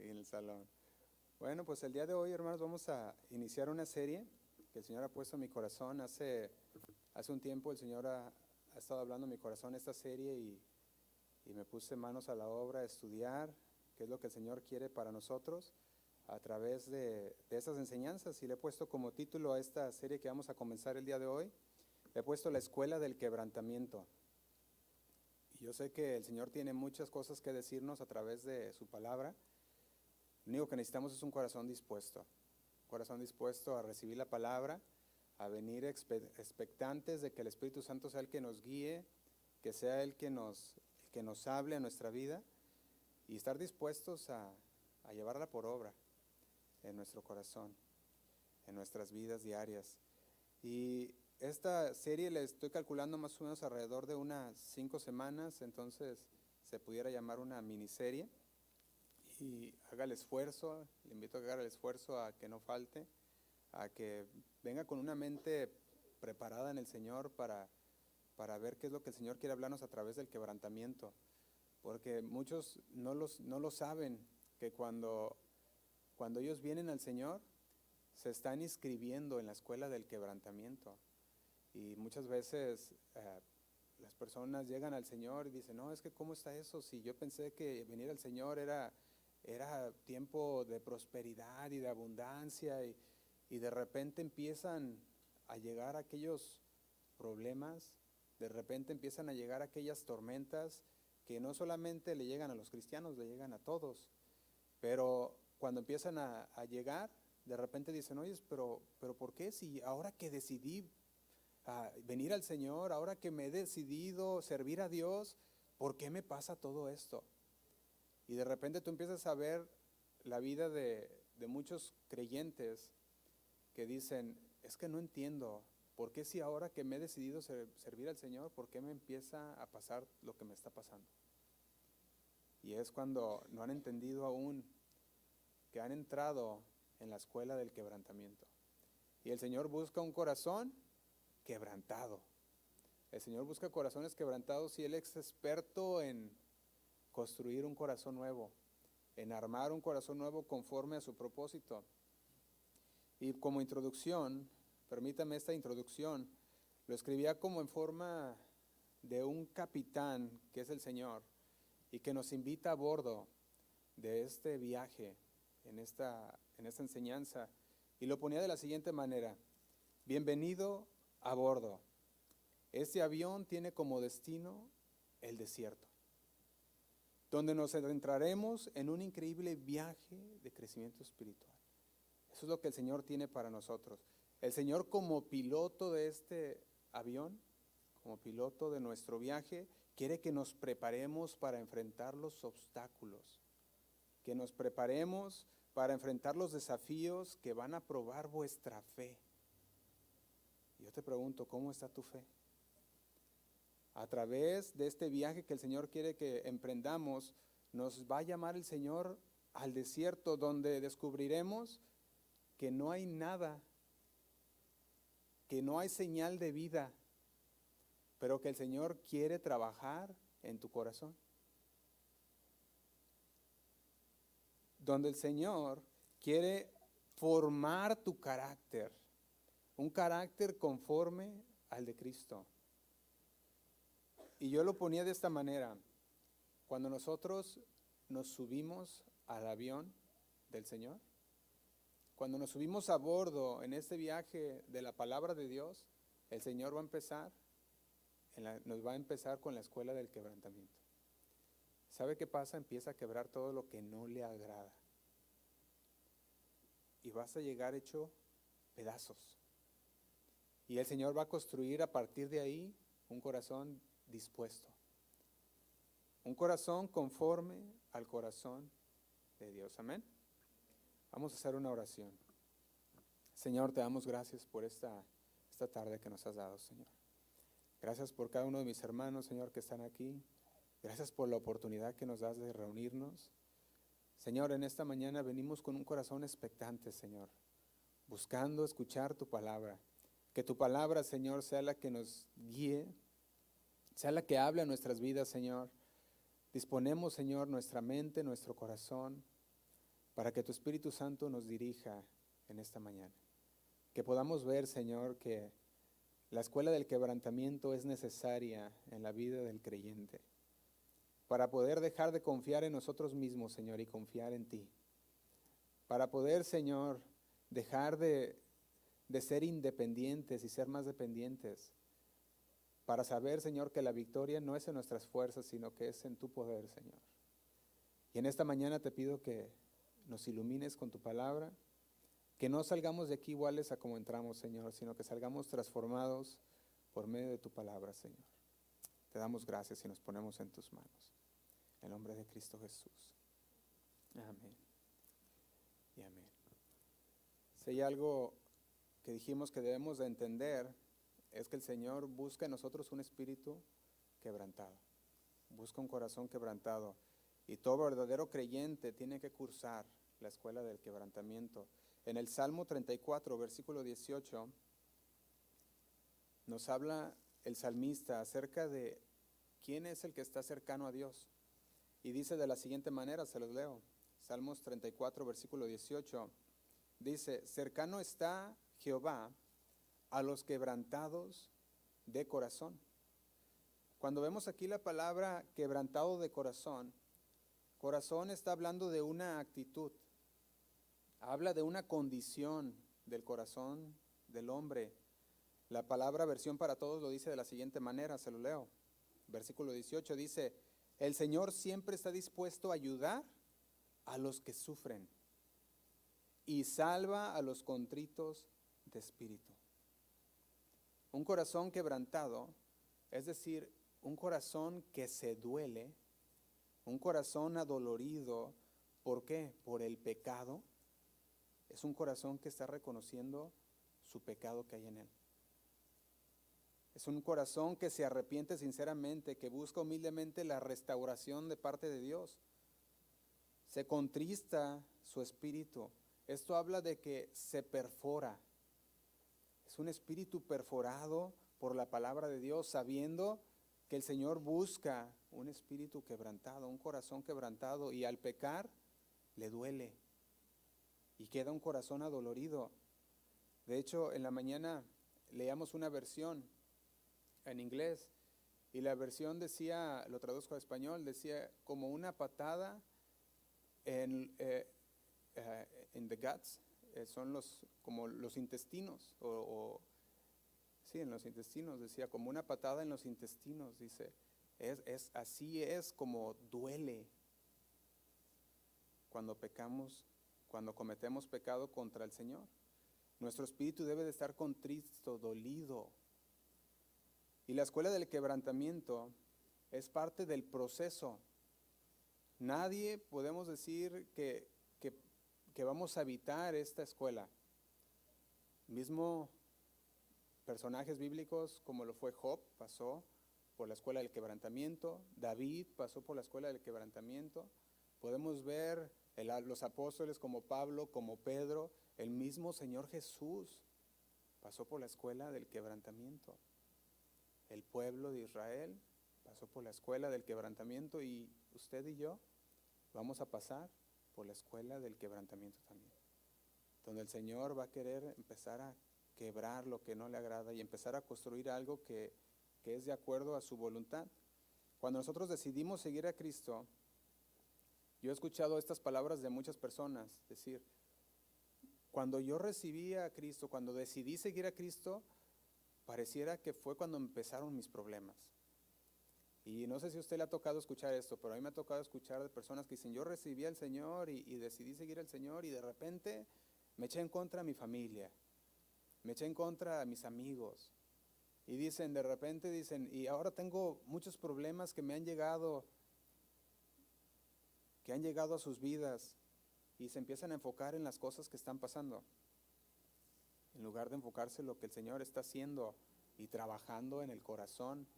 aquí en el salón. Bueno, pues el día de hoy, hermanos, vamos a iniciar una serie que el Señor ha puesto en mi corazón. Hace un tiempo el Señor ha estado hablando en mi corazón esta serie y me puse manos a la obra a estudiar qué es lo que el Señor quiere para nosotros a través de esas enseñanzas. Y le he puesto como título a esta serie que vamos a comenzar el día de hoy, le he puesto La Escuela del Quebrantamiento. Y yo sé que el Señor tiene muchas cosas que decirnos a través de su palabra. Lo único que necesitamos es un corazón dispuesto a recibir la palabra, a venir expectantes de que el Espíritu Santo sea el que nos guíe, que sea el que nos hable a nuestra vida y estar dispuestos a llevarla por obra en nuestro corazón, en nuestras vidas diarias. Y esta serie le estoy calculando más o menos alrededor de unas 5 semanas, entonces se pudiera llamar una miniserie. Y haga el esfuerzo, le invito a que haga el esfuerzo a que no falte, a que venga con una mente preparada en el Señor para ver qué es lo que el Señor quiere hablarnos a través del quebrantamiento. Porque muchos no lo saben, que cuando ellos vienen al Señor, se están inscribiendo en la escuela del quebrantamiento. Y muchas veces las personas llegan al Señor y dicen, no, es que ¿cómo está eso? Si yo pensé que venir al Señor era tiempo de prosperidad y de abundancia y de repente empiezan a llegar aquellos problemas, de repente empiezan a llegar aquellas tormentas que no solamente le llegan a los cristianos, le llegan a todos, pero cuando empiezan a llegar, de repente dicen, oye, pero ¿por qué si ahora que decidí venir al Señor, ahora que me he decidido servir a Dios, ¿por qué me pasa todo esto? Y de repente tú empiezas a ver la vida de muchos creyentes que dicen, es que no entiendo, ¿por qué si ahora que me he decidido servir al Señor, por qué me empieza a pasar lo que me está pasando? Y es cuando no han entendido aún que han entrado en la escuela del quebrantamiento. Y el Señor busca un corazón quebrantado. El Señor busca corazones quebrantados y Él es experto en construir un corazón nuevo, en armar un corazón nuevo conforme a su propósito. Y como introducción, permítame esta introducción, lo escribía como en forma de un capitán que es el Señor y que nos invita a bordo de este viaje, en esta enseñanza, y lo ponía de la siguiente manera: bienvenido a bordo. Este avión tiene como destino el desierto, donde nos adentraremos en un increíble viaje de crecimiento espiritual. Eso es lo que el Señor tiene para nosotros. El Señor, como piloto de este avión, como piloto de nuestro viaje, quiere que nos preparemos para enfrentar los obstáculos, que nos preparemos para enfrentar los desafíos que van a probar vuestra fe. Y yo te pregunto, ¿cómo está tu fe? A través de este viaje que el Señor quiere que emprendamos, nos va a llamar el Señor al desierto, donde descubriremos que no hay nada, que no hay señal de vida, pero que el Señor quiere trabajar en tu corazón. Donde el Señor quiere formar tu carácter, un carácter conforme al de Cristo. Y yo lo ponía de esta manera: cuando nosotros nos subimos al avión del Señor, cuando nos subimos a bordo en este viaje de la palabra de Dios, el Señor nos va a empezar con la escuela del quebrantamiento. ¿Sabe qué pasa? Empieza a quebrar todo lo que no le agrada. Y vas a llegar hecho pedazos. Y el Señor va a construir a partir de ahí un corazón dispuesto. Un corazón conforme al corazón de Dios. Amén. Vamos a hacer una oración. Señor, te damos gracias por esta tarde que nos has dado, Señor. Gracias por cada uno de mis hermanos, Señor, que están aquí. Gracias por la oportunidad que nos das de reunirnos. Señor, en esta mañana venimos con un corazón expectante, Señor, buscando escuchar tu palabra. Que tu palabra, Señor, sea la que nos guíe, sea la que hable a nuestras vidas, Señor. Disponemos, Señor, nuestra mente, nuestro corazón, para que tu Espíritu Santo nos dirija en esta mañana. Que podamos ver, Señor, que la escuela del quebrantamiento es necesaria en la vida del creyente, para poder dejar de confiar en nosotros mismos, Señor, y confiar en ti. Para poder, Señor, dejar de ser independientes y ser más dependientes. Para saber, Señor, que la victoria no es en nuestras fuerzas, sino que es en tu poder, Señor. Y en esta mañana te pido que nos ilumines con tu palabra, que no salgamos de aquí iguales a como entramos, Señor, sino que salgamos transformados por medio de tu palabra, Señor. Te damos gracias y nos ponemos en tus manos. En el nombre de Cristo Jesús. Amén. Y amén. Si hay algo que dijimos que debemos de entender, es que el Señor busca en nosotros un espíritu quebrantado. Busca un corazón quebrantado. Y todo verdadero creyente tiene que cursar la escuela del quebrantamiento. En el Salmo 34, versículo 18, nos habla el salmista acerca de quién es el que está cercano a Dios. Y dice de la siguiente manera, se los leo. Salmos 34, versículo 18, dice: cercano está Jehová a los quebrantados de corazón. Cuando vemos aquí la palabra quebrantado de corazón, corazón está hablando de una actitud. Habla de una condición del corazón del hombre. La palabra versión para todos lo dice de la siguiente manera, se lo leo. Versículo 18 dice: el Señor siempre está dispuesto a ayudar a los que sufren y salva a los contritos de espíritu. Un corazón quebrantado, es decir, un corazón que se duele, un corazón adolorido. ¿Por qué? Por el pecado. Es un corazón que está reconociendo su pecado que hay en él. Es un corazón que se arrepiente sinceramente, que busca humildemente la restauración de parte de Dios. Se contrista su espíritu. Esto habla de que se perfora. Es un espíritu perforado por la palabra de Dios, sabiendo que el Señor busca un espíritu quebrantado, un corazón quebrantado, y al pecar le duele y queda un corazón adolorido. De hecho, en la mañana leíamos una versión en inglés y la versión decía, lo traduzco a español, decía como una patada en the guts, son como los intestinos, sí, en los intestinos, decía, como una patada en los intestinos, dice, así es como duele cuando pecamos, cuando cometemos pecado contra el Señor. Nuestro espíritu debe de estar contrito, dolido. Y la escuela del quebrantamiento es parte del proceso. Nadie podemos decir que vamos a evitar esta escuela. Mismo personajes bíblicos como lo fue Job, pasó por la escuela del quebrantamiento. David pasó por la escuela del quebrantamiento. Podemos ver los apóstoles como Pablo, como Pedro. El mismo Señor Jesús pasó por la escuela del quebrantamiento. El pueblo de Israel pasó por la escuela del quebrantamiento, y usted y yo vamos a pasar por la escuela del quebrantamiento también, donde el Señor va a querer empezar a quebrar lo que no le agrada y empezar a construir algo que es de acuerdo a su voluntad. Cuando nosotros decidimos seguir a Cristo, yo he escuchado estas palabras de muchas personas decir: cuando yo recibí a Cristo, cuando decidí seguir a Cristo, pareciera que fue cuando empezaron mis problemas. Y no sé si a usted le ha tocado escuchar esto, pero a mí me ha tocado escuchar de personas que dicen: yo recibí al Señor y decidí seguir al Señor, y de repente me eché en contra a mi familia, me eché en contra a mis amigos. Y dicen, de repente dicen, y ahora tengo muchos problemas que me han llegado, a sus vidas, y se empiezan a enfocar en las cosas que están pasando, en lugar de enfocarse en lo que el Señor está haciendo y trabajando en el corazón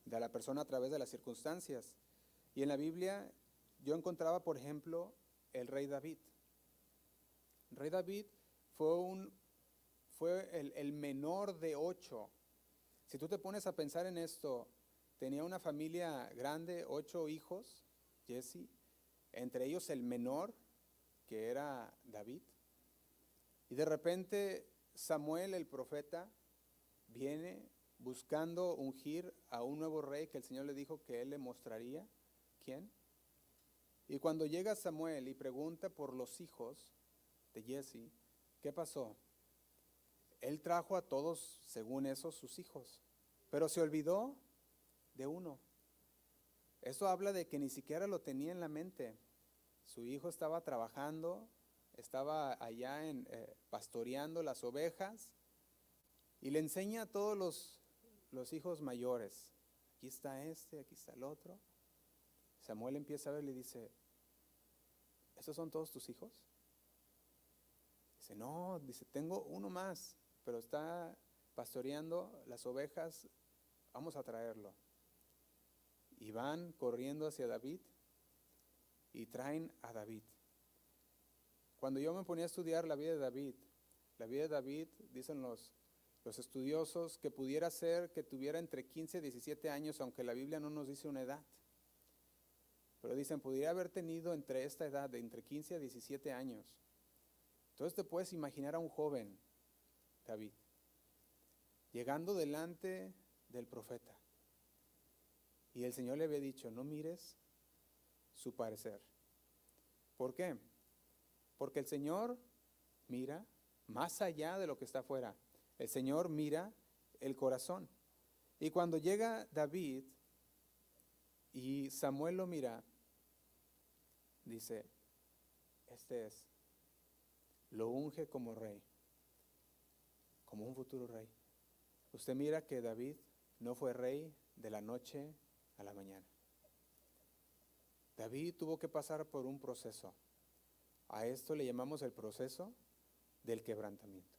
de la persona a través de las circunstancias. Y en la Biblia yo encontraba, por ejemplo, el rey David. El rey David fue el menor de 8. Si tú te pones a pensar en esto, tenía una familia grande, 8 hijos, Jesse, entre ellos el menor, que era David. Y de repente Samuel, el profeta, viene buscando ungir a un nuevo rey que el Señor le dijo que él le mostraría. ¿Quién? Y cuando llega Samuel y pregunta por los hijos de Jesse, ¿qué pasó? Él trajo a todos, según eso, sus hijos, pero se olvidó de uno. Eso habla de que ni siquiera lo tenía en la mente. Su hijo estaba trabajando, estaba allá pastoreando las ovejas y le enseña a todos los hijos mayores. Aquí está este, aquí está el otro. Samuel empieza a ver y le dice, ¿esos son todos tus hijos? Dice, no, dice, tengo uno más, pero está pastoreando las ovejas, vamos a traerlo. Y van corriendo hacia David y traen a David. Cuando yo me ponía a estudiar la vida de David, dicen los estudiosos que pudiera ser que tuviera entre 15 y 17 años, aunque la Biblia no nos dice una edad. Pero dicen, pudiera haber tenido entre esta edad, de entre 15 a 17 años. Entonces te puedes imaginar a un joven, David, llegando delante del profeta. Y el Señor le había dicho, no mires su parecer. ¿Por qué? Porque el Señor mira más allá de lo que está afuera. El Señor mira el corazón. Y cuando llega David y Samuel lo mira, dice, este es, lo unge como rey, como un futuro rey. Usted mira que David no fue rey de la noche a la mañana. David tuvo que pasar por un proceso. A esto le llamamos el proceso del quebrantamiento.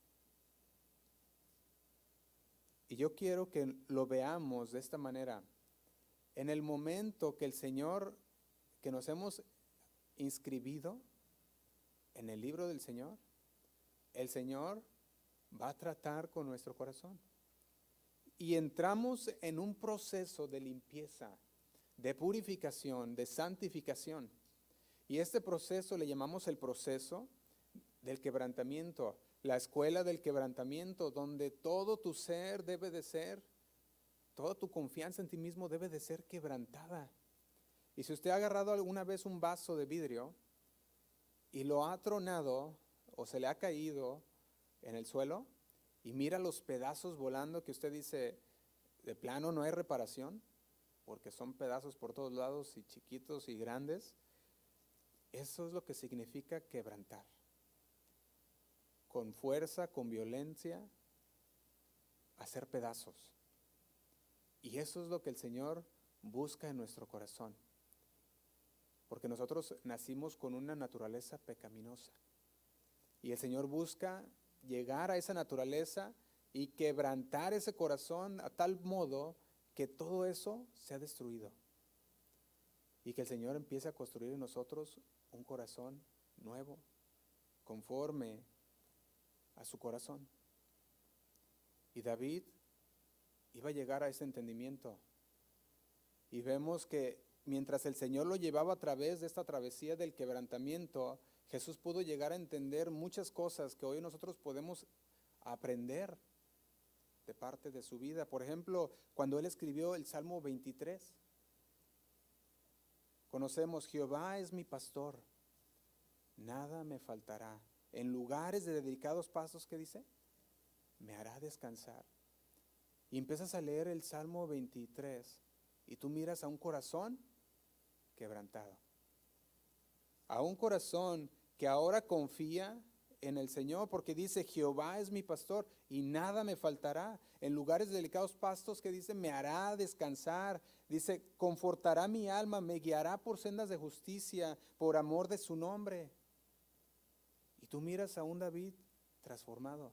Y yo quiero que lo veamos de esta manera. En el momento que el Señor, que nos hemos inscribido en el libro del Señor, el Señor va a tratar con nuestro corazón. Y entramos en un proceso de limpieza, de purificación, de santificación. Y este proceso le llamamos el proceso del quebrantamiento, la escuela del quebrantamiento, donde todo tu ser debe de ser, toda tu confianza en ti mismo debe de ser quebrantada. Y si usted ha agarrado alguna vez un vaso de vidrio y lo ha tronado o se le ha caído en el suelo y mira los pedazos volando que usted dice, de plano no hay reparación, porque son pedazos por todos lados y chiquitos y grandes, eso es lo que significa quebrantar. Con fuerza, con violencia, hacer pedazos. Y eso es lo que el Señor busca en nuestro corazón. Porque nosotros nacimos con una naturaleza pecaminosa. Y el Señor busca llegar a esa naturaleza y quebrantar ese corazón a tal modo que todo eso sea destruido. Y que el Señor empiece a construir en nosotros un corazón nuevo, conforme a su corazón. Y David iba a llegar a ese entendimiento. Y vemos que mientras el Señor lo llevaba a través de esta travesía del quebrantamiento, Jesús pudo llegar a entender muchas cosas que hoy nosotros podemos aprender de parte de su vida. Por ejemplo, cuando él escribió el Salmo 23, conocemos, Jehová es mi pastor, nada me faltará. En lugares de dedicados pastos, ¿qué dice? Me hará descansar. Y empiezas a leer el Salmo 23 y tú miras a un corazón quebrantado. A un corazón que ahora confía en el Señor porque dice, Jehová es mi pastor y nada me faltará. En lugares de delicados pastos que dice, me hará descansar. Dice, confortará mi alma, me guiará por sendas de justicia, por amor de su nombre. Y tú miras a un David transformado,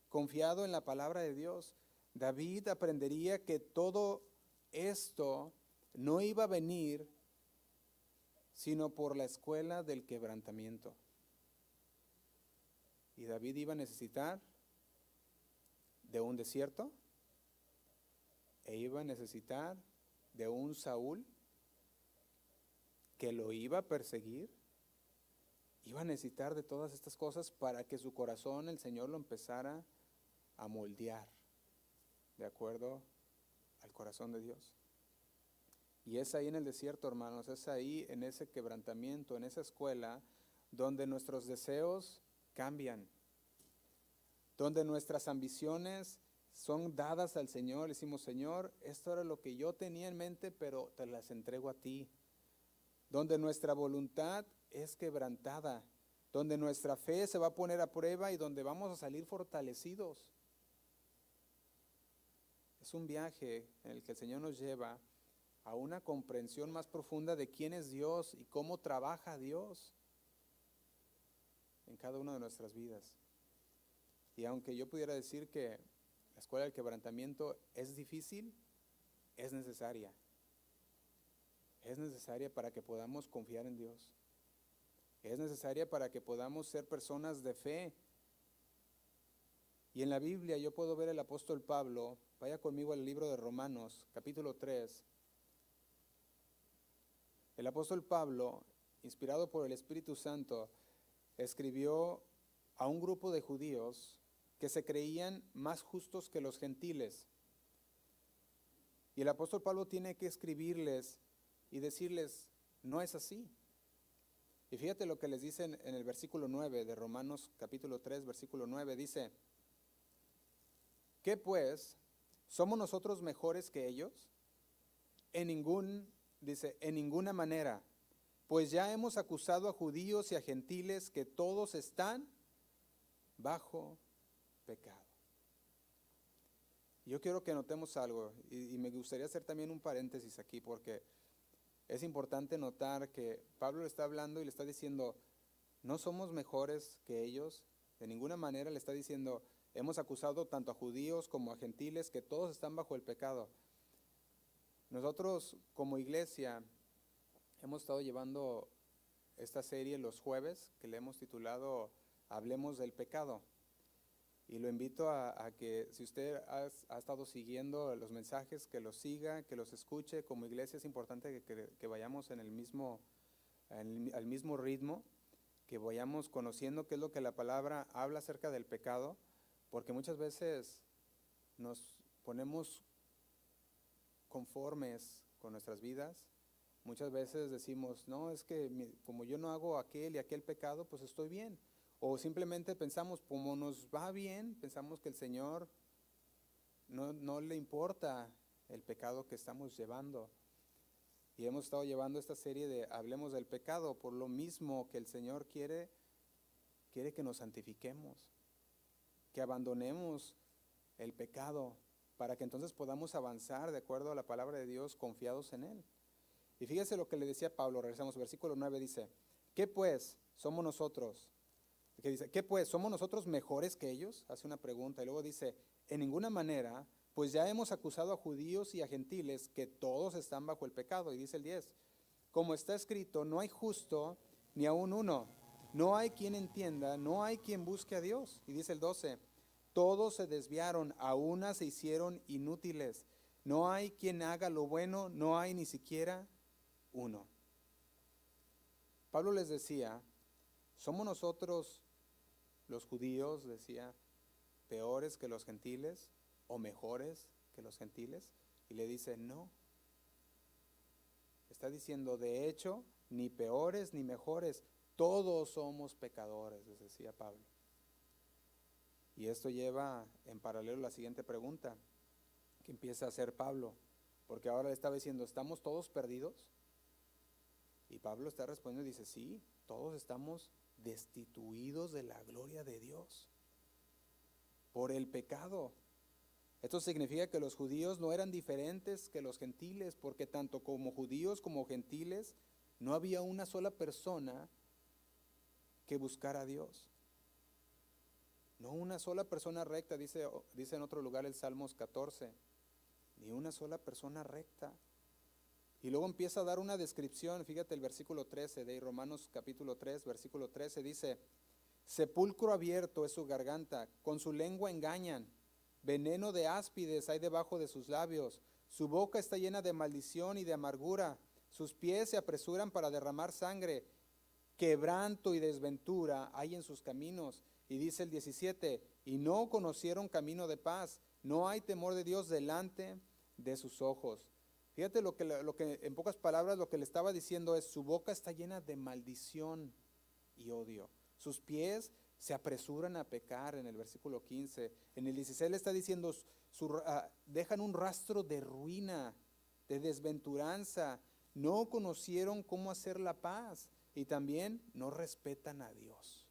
confiado en la palabra de Dios. David aprendería que todo esto no iba a venir sino por la escuela del quebrantamiento. Y David iba a necesitar de un desierto e iba a necesitar de un Saúl que lo iba a perseguir iba a necesitar de todas estas cosas para que su corazón el Señor lo empezara a moldear de acuerdo al corazón de Dios. Y es ahí en el desierto, hermanos, es ahí en ese quebrantamiento, en esa escuela, donde nuestros deseos cambian, donde nuestras ambiciones son dadas al Señor. Le decimos, Señor, esto era lo que yo tenía en mente, pero te las entrego a ti. Donde nuestra voluntad es quebrantada, donde nuestra fe se va a poner a prueba y donde vamos a salir fortalecidos. Es un viaje en el que el Señor nos lleva a una comprensión más profunda de quién es Dios y cómo trabaja Dios en cada una de nuestras vidas. Y aunque yo pudiera decir que la escuela del quebrantamiento es difícil, es necesaria. Es necesaria para que podamos confiar en Dios. Es necesaria para que podamos ser personas de fe. Y en la Biblia yo puedo ver al apóstol Pablo, vaya conmigo al libro de Romanos, capítulo 3. El apóstol Pablo, inspirado por el Espíritu Santo, escribió a un grupo de judíos que se creían más justos que los gentiles. Y el apóstol Pablo tiene que escribirles y decirles, no es así. Y fíjate lo que les dice en el versículo 9 de Romanos capítulo 3, versículo 9, dice, ¿qué pues? ¿Somos nosotros mejores que ellos? Dice, en ninguna manera, pues ya hemos acusado a judíos y a gentiles que todos están bajo pecado. Yo quiero que notemos algo y me gustaría hacer también un paréntesis aquí porque es importante notar que Pablo le está hablando y le está diciendo, no somos mejores que ellos, de ninguna manera le está diciendo, hemos acusado tanto a judíos como a gentiles que todos están bajo el pecado. Nosotros como iglesia hemos estado llevando esta serie los jueves que le hemos titulado Hablemos del pecado. Y lo invito a que si usted ha estado siguiendo los mensajes, que los siga, que los escuche. Como iglesia es importante que vayamos en al mismo ritmo, que vayamos conociendo qué es lo que la palabra habla acerca del pecado, porque muchas veces nos ponemos conformes con nuestras vidas. Muchas veces decimos, no, es que como yo no hago aquel y aquel pecado, pues estoy bien. O simplemente pensamos, como nos va bien, pensamos que el Señor no le importa el pecado que estamos llevando. Y hemos estado llevando esta serie de Hablemos del pecado, por lo mismo que el Señor quiere que nos santifiquemos, que abandonemos el pecado, para que entonces podamos avanzar de acuerdo a la palabra de Dios, confiados en Él. Y fíjese lo que le decía Pablo, regresamos, versículo 9 dice, ¿qué pues somos nosotros? Que dice, ¿qué pues? ¿Somos nosotros mejores que ellos? Hace una pregunta y luego dice, en ninguna manera, pues ya hemos acusado a judíos y a gentiles que todos están bajo el pecado. Y dice el 10, como está escrito, no hay justo ni aun uno, no hay quien entienda, no hay quien busque a Dios. Y dice el 12, todos se desviaron, a una se hicieron inútiles, no hay quien haga lo bueno, no hay ni siquiera uno. Pablo les decía, ¿somos nosotros los judíos, decía, peores que los gentiles o mejores que los gentiles? Y le dice, no. Está diciendo, de hecho, ni peores ni mejores, todos somos pecadores, les decía Pablo. Y esto lleva en paralelo la siguiente pregunta que empieza a hacer Pablo, porque ahora le estaba diciendo, ¿estamos todos perdidos? Y Pablo está respondiendo y dice, sí, todos estamos destituidos de la gloria de Dios por el pecado. Esto significa que los judíos no eran diferentes que los gentiles, porque tanto como judíos como gentiles no había una sola persona que buscara a Dios. No una sola persona recta, dice en otro lugar el Salmos 14, ni una sola persona recta. Y luego empieza a dar una descripción, fíjate el versículo 13 de Romanos capítulo 3, versículo 13, dice, sepulcro abierto es su garganta, con su lengua engañan, veneno de áspides hay debajo de sus labios, su boca está llena de maldición y de amargura, sus pies se apresuran para derramar sangre, quebranto y desventura hay en sus caminos. Y dice el 17, y no conocieron camino de paz, no hay temor de Dios delante de sus ojos. Fíjate lo que en pocas palabras lo que le estaba diciendo es, su boca está llena de maldición y odio. Sus pies se apresuran a pecar en el versículo 15. En el 16 le está diciendo, dejan un rastro de ruina, de desventuranza. No conocieron cómo hacer la paz y también no respetan a Dios.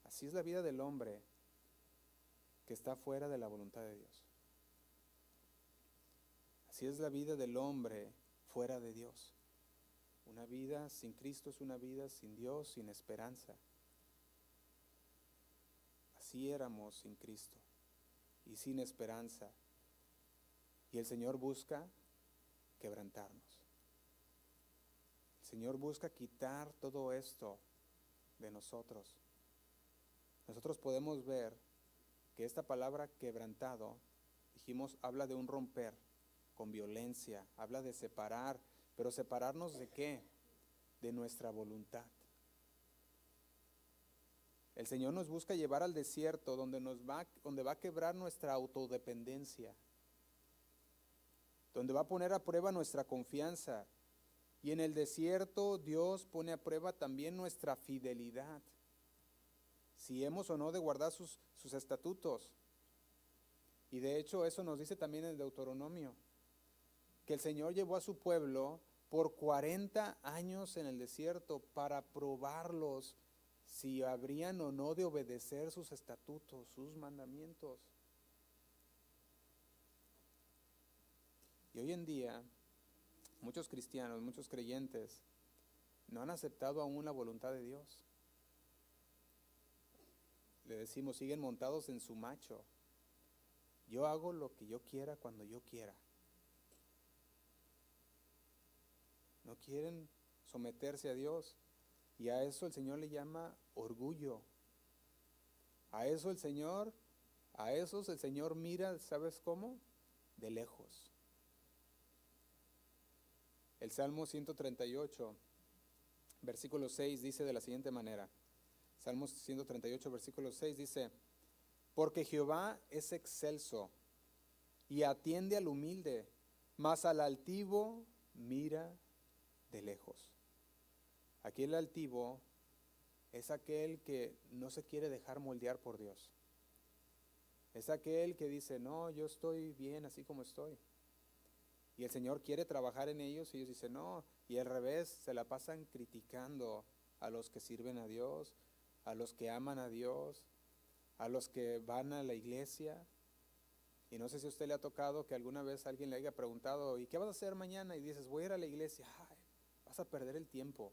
Así es la vida del hombre que está fuera de la voluntad de Dios. Así es la vida del hombre fuera de Dios. Una vida sin Cristo es una vida sin Dios, sin esperanza. Así éramos sin Cristo y sin esperanza. Y el Señor busca quebrantarnos. El Señor busca quitar todo esto de nosotros. Nosotros podemos ver que esta palabra quebrantado, dijimos, habla de un romper con violencia, habla de separar, pero separarnos ¿de qué? De nuestra voluntad. El Señor nos busca llevar al desierto donde va a quebrar nuestra autodependencia, donde va a poner a prueba nuestra confianza. Y en el desierto Dios pone a prueba también nuestra fidelidad, si hemos o no de guardar sus estatutos. Y de hecho eso nos dice también en el Deuteronomio, que el Señor llevó a su pueblo por 40 años en el desierto para probarlos si habrían o no de obedecer sus estatutos, sus mandamientos. Y hoy en día, muchos cristianos, muchos creyentes, no han aceptado aún la voluntad de Dios. Le decimos, siguen montados en su macho. Yo hago lo que yo quiera cuando yo quiera. No quieren someterse a Dios. Y a eso el Señor le llama orgullo. A esos el Señor mira, ¿sabes cómo? De lejos. El Salmo 138, versículo 6 dice de la siguiente manera. Salmo 138, versículo 6 dice, porque Jehová es excelso y atiende al humilde, mas al altivo mira de lejos. Aquí el altivo es aquel que no se quiere dejar moldear por Dios. Es aquel que dice, no, yo estoy bien así como estoy. Y el Señor quiere trabajar en ellos y ellos dicen, no. Y al revés, se la pasan criticando a los que sirven a Dios, a los que aman a Dios, a los que van a la iglesia. Y no sé si a usted le ha tocado que alguna vez alguien le haya preguntado, ¿y qué vas a hacer mañana? Y dices, voy a ir a la iglesia. Ay, vas a perder el tiempo.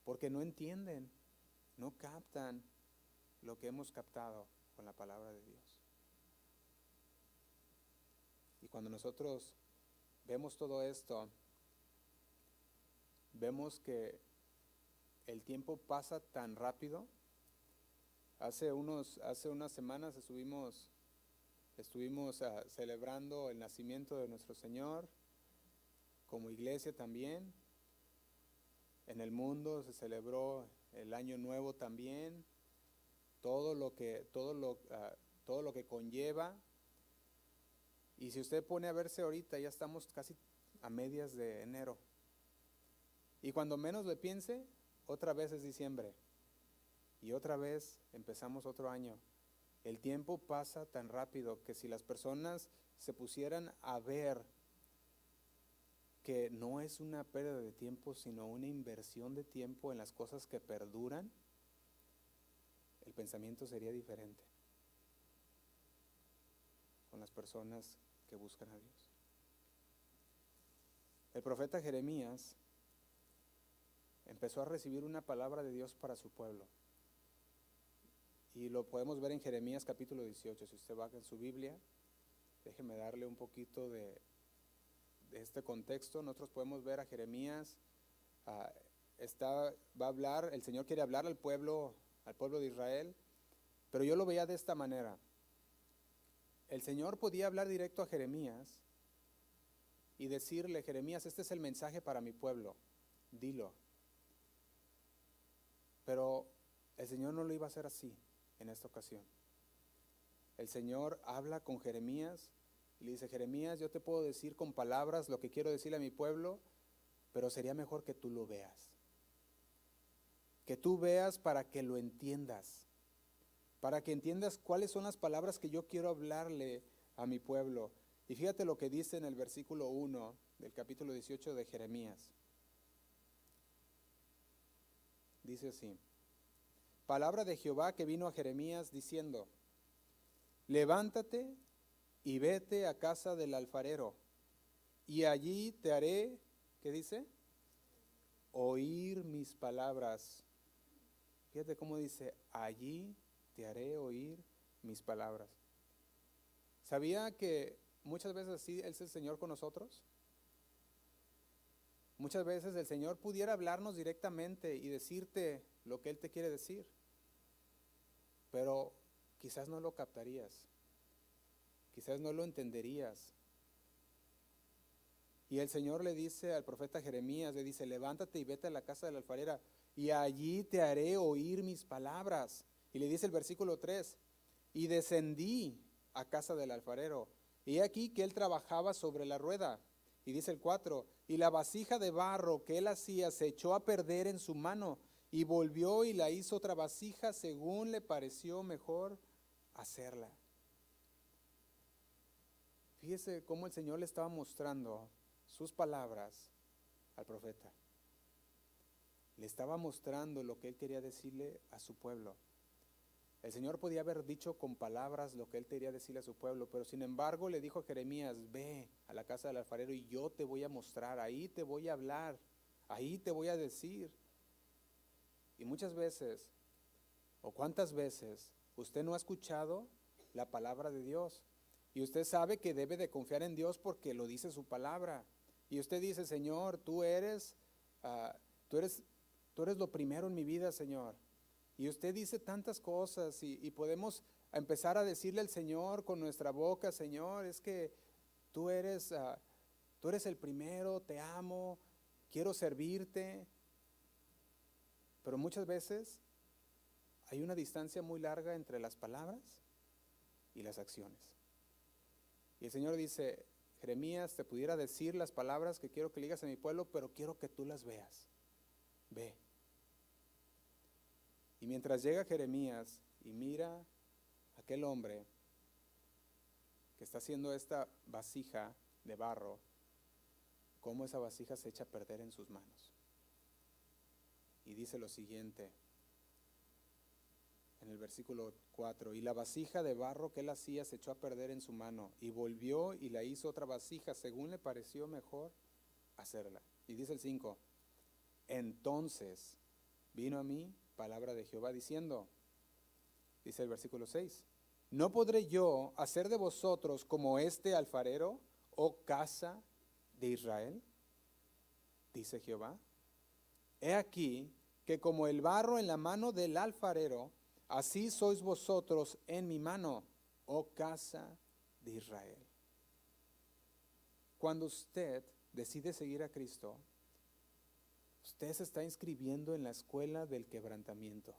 Porque no entienden, no captan lo que hemos captado con la palabra de Dios. Y cuando nosotros vemos todo esto, vemos que el tiempo pasa tan rápido. Hace unas semanas estuvimos celebrando el nacimiento de nuestro Señor, como iglesia también. En el mundo se celebró el Año Nuevo también, todo lo que conlleva. Y si usted pone a verse ahorita, ya estamos casi a medias de enero. Y cuando menos le piense, otra vez es diciembre. Y otra vez empezamos otro año. El tiempo pasa tan rápido que si las personas se pusieran a ver que no es una pérdida de tiempo, sino una inversión de tiempo en las cosas que perduran, el pensamiento sería diferente con las personas que buscan a Dios. El profeta Jeremías empezó a recibir una palabra de Dios para su pueblo. Y lo podemos ver en Jeremías capítulo 18. Si usted va en su Biblia, déjeme darle un poquito de este contexto. Nosotros podemos ver a Jeremías, va a hablar, el Señor quiere hablar al pueblo de Israel, pero yo lo veía de esta manera. El Señor podía hablar directo a Jeremías, y decirle, Jeremías, este es el mensaje para mi pueblo, dilo. Pero el Señor no lo iba a hacer así en esta ocasión. El Señor habla con Jeremías y le dice, Jeremías, yo te puedo decir con palabras lo que quiero decirle a mi pueblo, pero sería mejor que tú lo veas. Que tú veas para que lo entiendas. Para que entiendas cuáles son las palabras que yo quiero hablarle a mi pueblo. Y fíjate lo que dice en el versículo 1 del capítulo 18 de Jeremías. Dice así: palabra de Jehová que vino a Jeremías diciendo, levántate y vete a casa del alfarero, y allí te haré, ¿qué dice? Oír mis palabras. Fíjate cómo dice, allí te haré oír mis palabras. ¿Sabía que muchas veces así es el Señor con nosotros? Muchas veces el Señor pudiera hablarnos directamente y decirte lo que Él te quiere decir, pero quizás no lo captarías, quizás no lo entenderías. Y el Señor le dice al profeta Jeremías, le dice, levántate y vete a la casa de la alfarera, y allí te haré oír mis palabras. Y le dice el versículo 3, y descendí a casa del alfarero, y he aquí que él trabajaba sobre la rueda. Y dice el 4, y la vasija de barro que él hacía se echó a perder en su mano, y volvió y la hizo otra vasija según le pareció mejor hacerla. Fíjese cómo el Señor le estaba mostrando sus palabras al profeta. Le estaba mostrando lo que él quería decirle a su pueblo. El Señor podía haber dicho con palabras lo que él quería decirle a su pueblo, pero sin embargo le dijo a Jeremías, ve a la casa del alfarero y yo te voy a mostrar, ahí te voy a hablar, ahí te voy a decir. Y muchas veces, o cuántas veces, usted no ha escuchado la palabra de Dios. Y usted sabe que debe de confiar en Dios porque lo dice su palabra. Y usted dice, Señor, tú eres lo primero en mi vida, Señor. Y usted dice tantas cosas y podemos empezar a decirle al Señor con nuestra boca, Señor, es que tú eres el primero, te amo, quiero servirte. Pero muchas veces hay una distancia muy larga entre las palabras y las acciones. Y el Señor dice, Jeremías, te pudiera decir las palabras que quiero que le digas a mi pueblo, pero quiero que tú las veas. Ve. Y mientras llega Jeremías y mira a aquel hombre que está haciendo esta vasija de barro, cómo esa vasija se echa a perder en sus manos. Y dice lo siguiente, en el versículo 4, y la vasija de barro que él hacía se echó a perder en su mano, y volvió y la hizo otra vasija, según le pareció mejor hacerla. Y dice el 5, entonces vino a mí palabra de Jehová diciendo, dice el versículo 6, ¿no podré yo hacer de vosotros como este alfarero, oh casa de Israel? Dice Jehová, he aquí que como el barro en la mano del alfarero, así sois vosotros en mi mano, oh casa de Israel. Cuando usted decide seguir a Cristo, usted se está inscribiendo en la escuela del quebrantamiento.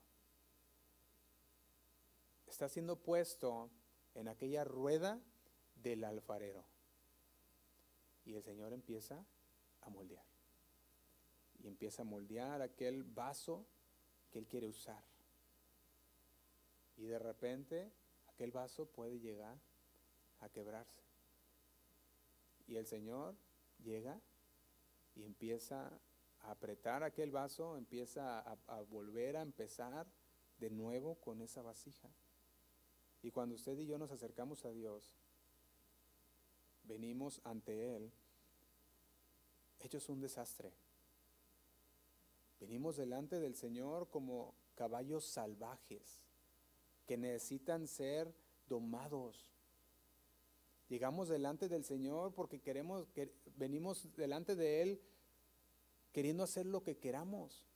Está siendo puesto en aquella rueda del alfarero. Y el Señor empieza a moldear. Y empieza a moldear aquel vaso que Él quiere usar. Y de repente aquel vaso puede llegar a quebrarse. Y el Señor llega y empieza a apretar aquel vaso, empieza a volver a empezar de nuevo con esa vasija. Y cuando usted y yo nos acercamos a Dios, venimos ante Él, hechos un desastre. Venimos delante del Señor como caballos salvajes que necesitan ser domados. Llegamos delante del Señor porque venimos delante de Él queriendo hacer lo que queramos.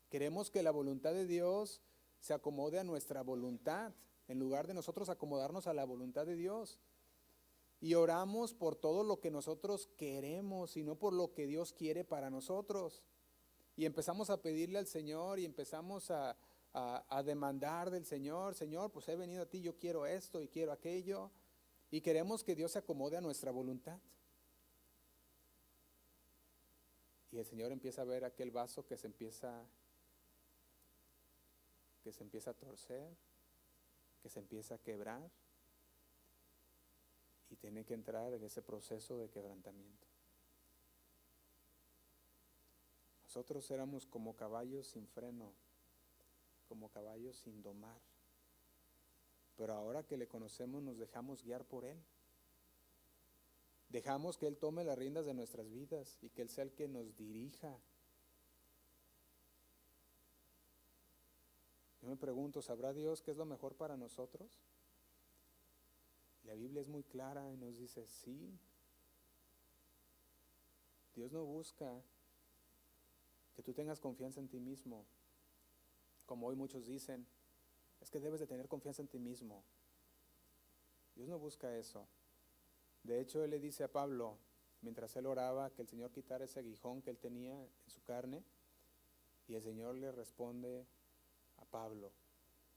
Queremos que la voluntad de Dios se acomode a nuestra voluntad, en lugar de nosotros acomodarnos a la voluntad de Dios. y oramos por todo lo que nosotros queremos y no por lo que Dios quiere para nosotros. Y empezamos a pedirle al Señor y empezamos a demandar del Señor: Señor, pues he venido a ti, yo quiero esto y quiero aquello. Y queremos que Dios se acomode a nuestra voluntad. Y el Señor empieza a ver aquel vaso que se empieza a torcer, que se empieza a quebrar, y tiene que entrar en ese proceso de quebrantamiento. Nosotros éramos como caballos sin freno, como caballos sin domar, pero ahora que le conocemos nos dejamos guiar por Él. Dejamos que Él tome las riendas de nuestras vidas y que Él sea el que nos dirija. Yo me pregunto, ¿sabrá Dios qué es lo mejor para nosotros? La Biblia es muy clara y nos dice, sí. Dios no busca que tú tengas confianza en ti mismo, como hoy muchos dicen, es que debes de tener confianza en ti mismo. Dios no busca eso. De hecho, Él le dice a Pablo, mientras él oraba, que el Señor quitara ese aguijón que él tenía en su carne, y el Señor le responde a Pablo,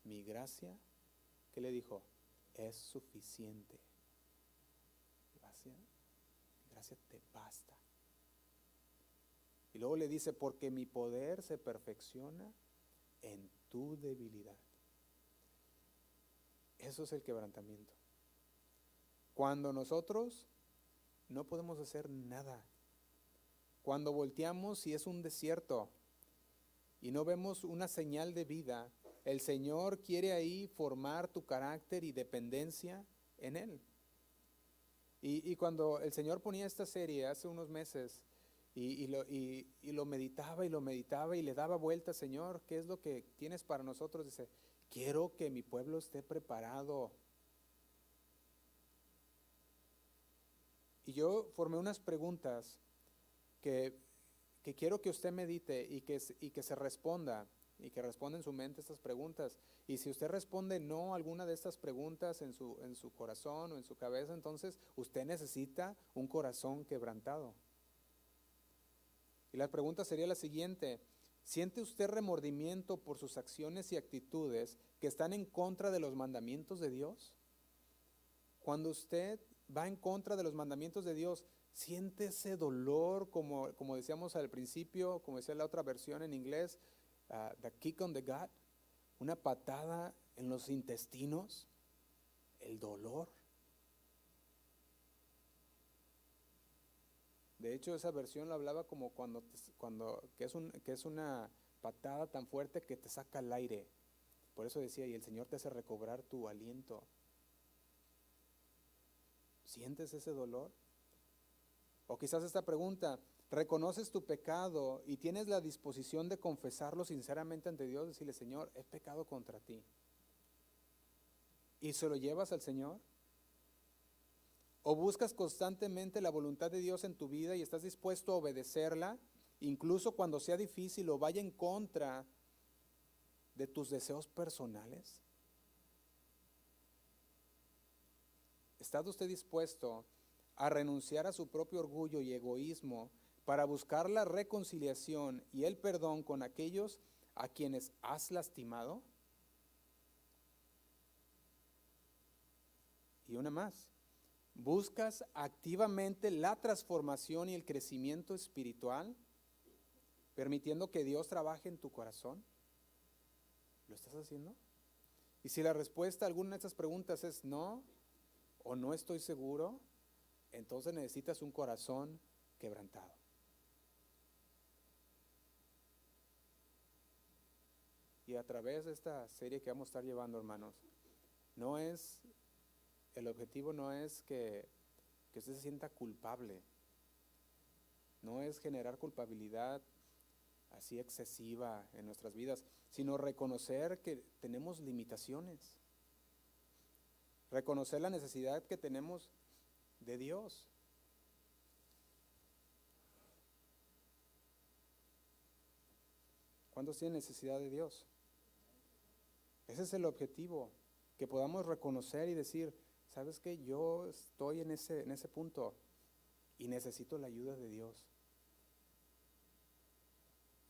mi gracia, ¿qué le dijo? Es suficiente. Mi gracia te basta. Y luego le dice, porque mi poder se perfecciona en tu debilidad. Eso es el quebrantamiento. Cuando nosotros no podemos hacer nada, cuando volteamos y es un desierto y no vemos una señal de vida, el Señor quiere ahí formar tu carácter y dependencia en Él. Y cuando el Señor ponía esta serie hace unos meses y lo meditaba y le daba vuelta, Señor, ¿qué es lo que tienes para nosotros? Dice, quiero que mi pueblo esté preparado. Y yo formé unas preguntas que quiero que usted medite y que se responda, y que responda en su mente estas preguntas. Y si usted responde no a alguna de estas preguntas en su corazón o en su cabeza, entonces usted necesita un corazón quebrantado. Y la pregunta sería la siguiente: ¿siente usted remordimiento por sus acciones y actitudes que están en contra de los mandamientos de Dios? Cuando usted va en contra de los mandamientos de Dios, ¿siente ese dolor como decíamos al principio, como decía la otra versión en inglés, the kick on the gut, una patada en los intestinos, el dolor? De hecho, esa versión lo hablaba como que es una patada tan fuerte que te saca el aire. Por eso decía, y el Señor te hace recobrar tu aliento. ¿Sientes ese dolor? O quizás esta pregunta: ¿reconoces tu pecado y tienes la disposición de confesarlo sinceramente ante Dios? Decirle, Señor, he pecado contra ti. ¿Y se lo llevas al Señor? ¿O buscas constantemente la voluntad de Dios en tu vida y estás dispuesto a obedecerla, incluso cuando sea difícil o vaya en contra de tus deseos personales? ¿Está usted dispuesto a renunciar a su propio orgullo y egoísmo para buscar la reconciliación y el perdón con aquellos a quienes has lastimado? Y una más: ¿buscas activamente la transformación y el crecimiento espiritual, permitiendo que Dios trabaje en tu corazón? ¿Lo estás haciendo? Y si la respuesta a alguna de estas preguntas es no, o no estoy seguro, entonces necesitas un corazón quebrantado. Y a través de esta serie que vamos a estar llevando, hermanos, el objetivo no es que usted se sienta culpable, no es generar culpabilidad así excesiva en nuestras vidas, sino reconocer que tenemos limitaciones, reconocer la necesidad que tenemos de Dios. ¿Cuántos tienen necesidad de Dios? Ese es el objetivo, que podamos reconocer y decir, ¿sabes qué? Yo estoy en ese punto y necesito la ayuda de Dios.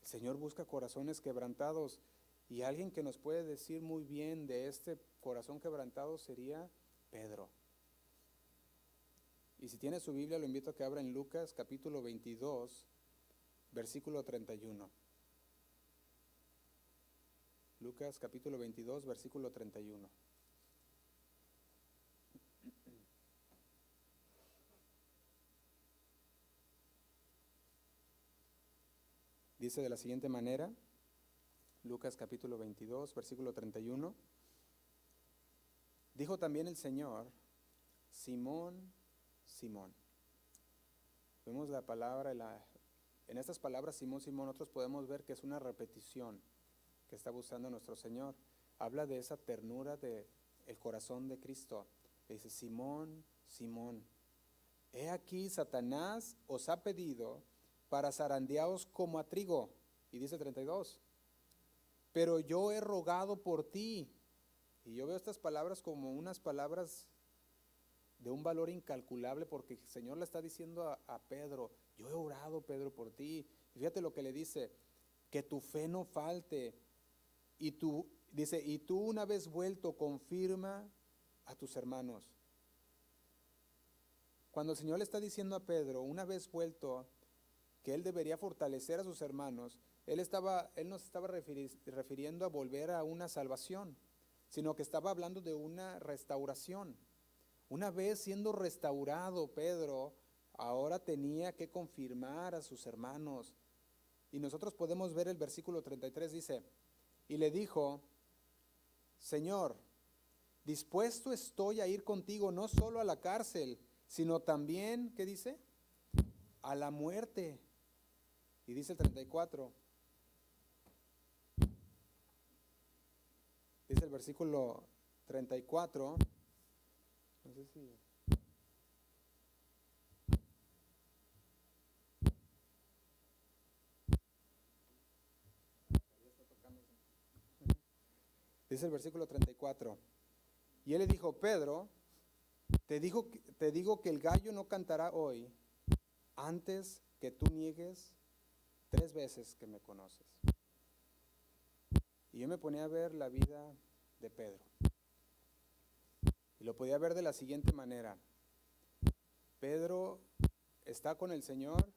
El Señor busca corazones quebrantados, y alguien que nos puede decir muy bien de este corazón quebrantado sería Pedro. Y si tiene su Biblia, lo invito a que abra en Lucas capítulo 22, versículo 31. Lucas capítulo 22, versículo 31. Dice de la siguiente manera, Lucas capítulo 22, versículo 31. Dijo también el Señor: Simón, Simón. Vemos la palabra, en estas palabras Simón, Simón, nosotros podemos ver que es una repetición que está buscando nuestro Señor. Habla de esa ternura del corazón de Cristo. Le dice: Simón, Simón, he aquí Satanás os ha pedido para zarandearos como a trigo. Y dice 32, pero yo he rogado por ti. Y yo veo estas palabras como unas palabras de un valor incalculable, porque el Señor le está diciendo a Pedro: yo he orado, Pedro, por ti. Y fíjate lo que le dice: que tu fe no falte. Y tú, dice, y tú una vez vuelto, confirma a tus hermanos. Cuando el Señor le está diciendo a Pedro, una vez vuelto, que él debería fortalecer a sus hermanos, él no se estaba refiriendo a volver a una salvación, sino que estaba hablando de una restauración. Una vez siendo restaurado Pedro, ahora tenía que confirmar a sus hermanos. Y nosotros podemos ver el versículo 33, dice: y le dijo: Señor, dispuesto estoy a ir contigo, no solo a la cárcel, sino también, ¿qué dice? A la muerte. Y dice el 34, dice el versículo 34, no sé si... Dice el versículo 34, y él le dijo: Pedro, te digo que el gallo no cantará hoy antes que tú niegues 3 veces que me conoces. Y yo me ponía a ver la vida de Pedro, y lo podía ver de la siguiente manera. Pedro está con el Señor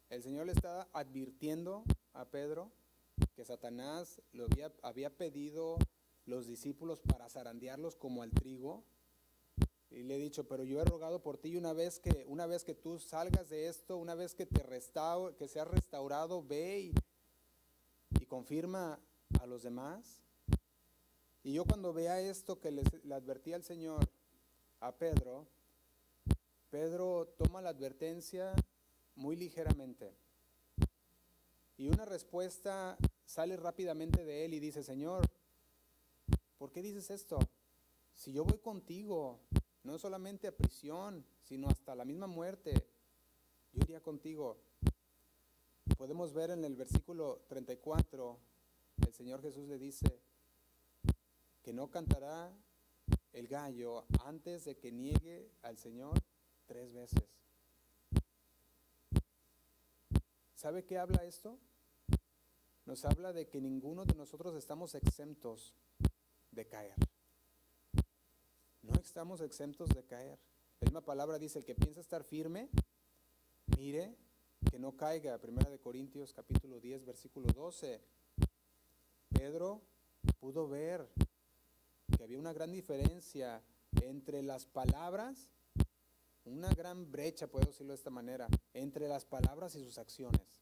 le está advirtiendo a Pedro que Satanás había pedido los discípulos para zarandearlos como al trigo. Y le he dicho: pero yo he rogado por ti, y una vez que tú salgas de esto, una vez que que seas restaurado, ve y confirma a los demás. Y yo, cuando vea esto que le advertí al Señor a Pedro, Pedro toma la advertencia muy ligeramente. Y una respuesta sale rápidamente de él y dice: Señor, ¿por qué dices esto? Si yo voy contigo, no solamente a prisión, sino hasta la misma muerte, yo iría contigo. Podemos ver en el versículo 34, el Señor Jesús le dice que no cantará el gallo antes de que niegue al Señor 3 veces. ¿Sabe qué habla esto? Nos habla de que ninguno de nosotros estamos exentos de caer. No estamos exentos de caer. La misma palabra dice: el que piensa estar firme, mire que no caiga. 1 Corintios capítulo 10, versículo 12. Pedro pudo ver que había una gran diferencia entre las palabras, una gran brecha, puedo decirlo de esta manera, entre las palabras y sus acciones.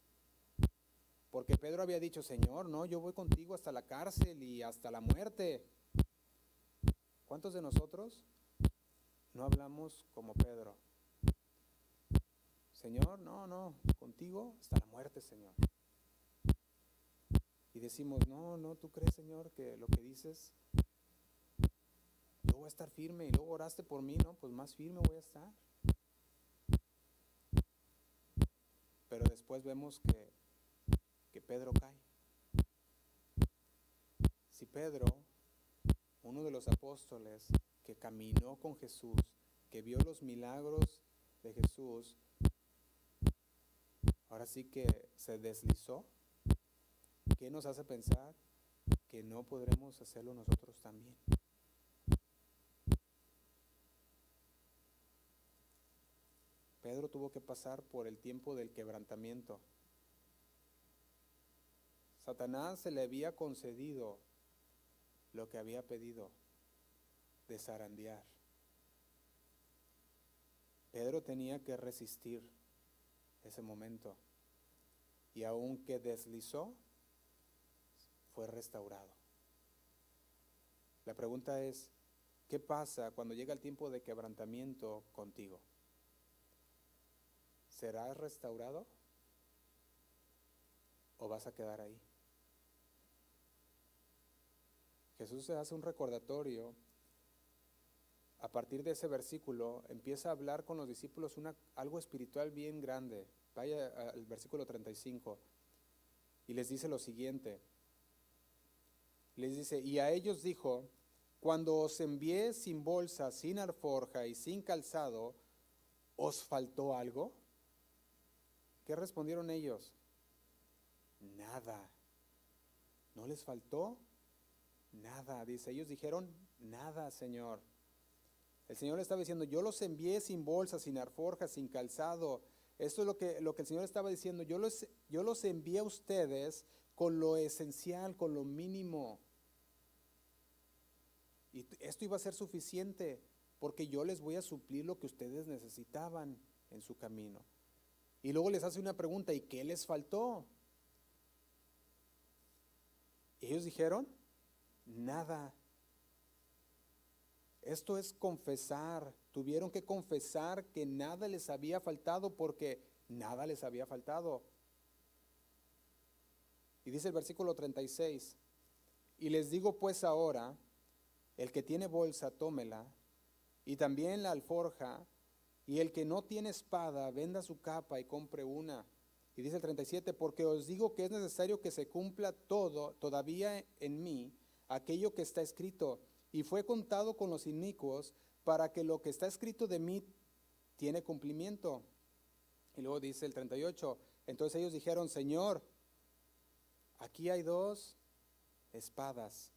Porque Pedro había dicho: Señor, no, yo voy contigo hasta la cárcel y hasta la muerte. ¿Cuántos de nosotros no hablamos como Pedro? Señor, no, contigo hasta la muerte, Señor. Y decimos: no, ¿tú crees, Señor, que lo que dices, yo voy a estar firme? Y luego oraste por mí, ¿no? Pues más firme voy a estar. Pero después vemos que Pedro cae. Si Pedro, uno de los apóstoles, que caminó con Jesús, que vio los milagros de Jesús, ahora sí que se deslizó. ¿Qué nos hace pensar que no podremos hacerlo nosotros también? Pedro tuvo que pasar por el tiempo del quebrantamiento. Satanás se le había concedido lo que había pedido, de zarandear. Pedro tenía que resistir ese momento, y aunque deslizó, fue restaurado. La pregunta es, ¿qué pasa cuando llega el tiempo de quebrantamiento contigo? ¿Serás restaurado o vas a quedar ahí? Jesús se hace un recordatorio. A partir de ese versículo empieza a hablar con los discípulos algo espiritual bien grande. Vaya al versículo 35 y les dice lo siguiente. Les dice, y a ellos dijo, cuando os envié sin bolsa, sin alforja y sin calzado, ¿os faltó algo? ¿Qué respondieron ellos? Nada. ¿No les faltó? Nada. Dice, ellos dijeron, nada, Señor. El Señor le estaba diciendo, yo los envié sin bolsa, sin alforja, sin calzado. Esto es lo que el Señor estaba diciendo. Yo los envié a ustedes con lo esencial, con lo mínimo. Y esto iba a ser suficiente, porque yo les voy a suplir lo que ustedes necesitaban en su camino. Y luego les hace una pregunta, ¿y qué les faltó? Ellos dijeron, nada. Esto es confesar. Tuvieron que confesar que nada les había faltado, porque nada les había faltado. Y dice el versículo 36, y les digo pues ahora, el que tiene bolsa, tómela, y también la alforja, y el que no tiene espada, venda su capa y compre una. Y dice el 37, porque os digo que es necesario que se cumpla todavía en mí, aquello que está escrito, y fue contado con los inicuos, para que lo que está escrito de mí tiene cumplimiento. Y luego dice el 38, entonces ellos dijeron, Señor, aquí hay 2 espadas.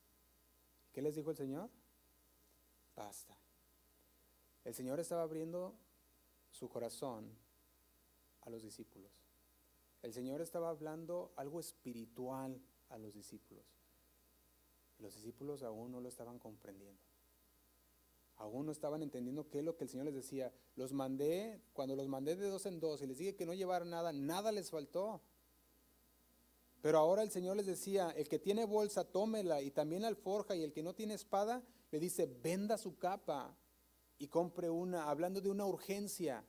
¿Qué les dijo el Señor? Basta. El Señor estaba abriendo su corazón a los discípulos. El Señor estaba hablando algo espiritual a los discípulos. Los discípulos aún no lo estaban comprendiendo. Aún no estaban entendiendo qué es lo que el Señor les decía. Cuando los mandé de 2 en 2 y les dije que no llevaran nada, nada les faltó. Pero ahora el Señor les decía, el que tiene bolsa, tómela, y también alforja, y el que no tiene espada, le dice, venda su capa y compre una, hablando de una urgencia.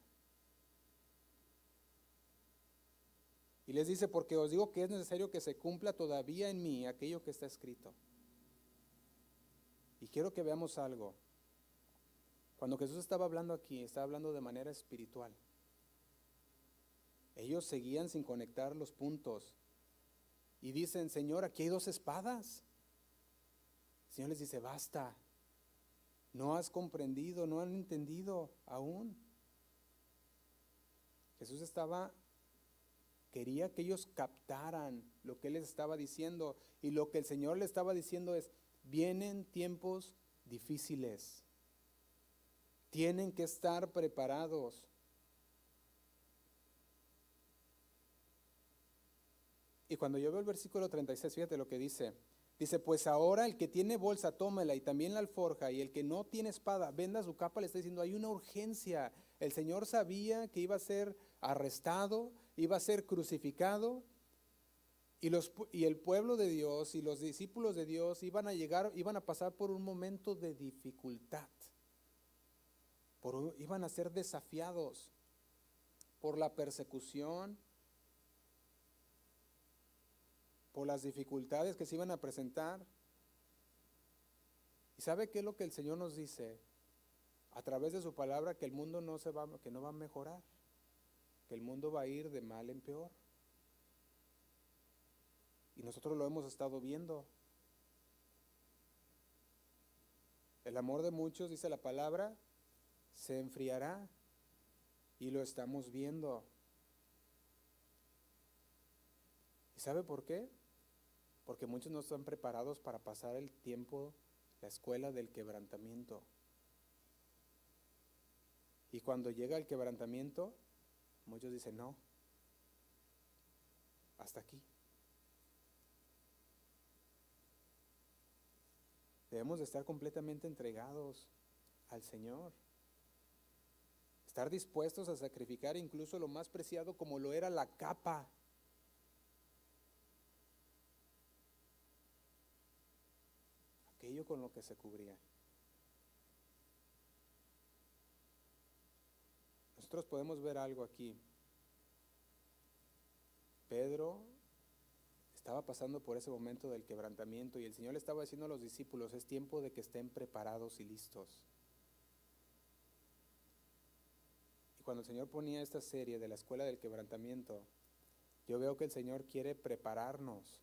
Y les dice, porque os digo que es necesario que se cumpla todavía en mí aquello que está escrito. Y quiero que veamos algo. Cuando Jesús estaba hablando aquí, estaba hablando de manera espiritual. Ellos seguían sin conectar los puntos. Y dicen, Señor, aquí hay 2 espadas. El Señor les dice, basta. No has comprendido, no han entendido aún. Jesús quería que ellos captaran lo que Él les estaba diciendo. Y lo que el Señor les estaba diciendo es, vienen tiempos difíciles. Tienen que estar preparados. Y cuando yo veo el versículo 36, fíjate lo que dice. Dice, pues ahora el que tiene bolsa, tómela, y también la alforja, y el que no tiene espada, venda su capa. Le está diciendo, hay una urgencia. El Señor sabía que iba a ser arrestado, iba a ser crucificado, y el pueblo de Dios y los discípulos de Dios iban a pasar por un momento de dificultad. Iban a ser desafiados por la persecución, por las dificultades que se iban a presentar. ¿Y sabe qué es lo que el Señor nos dice a través de su palabra? Que el mundo que no va a mejorar, que el mundo va a ir de mal en peor. Y nosotros lo hemos estado viendo. El amor de muchos, dice la palabra, se enfriará y lo estamos viendo. ¿Y sabe por qué? Porque muchos no están preparados para pasar el tiempo, la escuela del quebrantamiento. Y cuando llega el quebrantamiento, muchos dicen, no, hasta aquí. Debemos de estar completamente entregados al Señor. Estar dispuestos a sacrificar incluso lo más preciado como lo era la capa. Aquello con lo que se cubría. Nosotros podemos ver algo aquí. Pedro estaba pasando por ese momento del quebrantamiento y el Señor le estaba diciendo a los discípulos, es tiempo de que estén preparados y listos. Y cuando el Señor ponía esta serie de la escuela del quebrantamiento, yo veo que el Señor quiere prepararnos.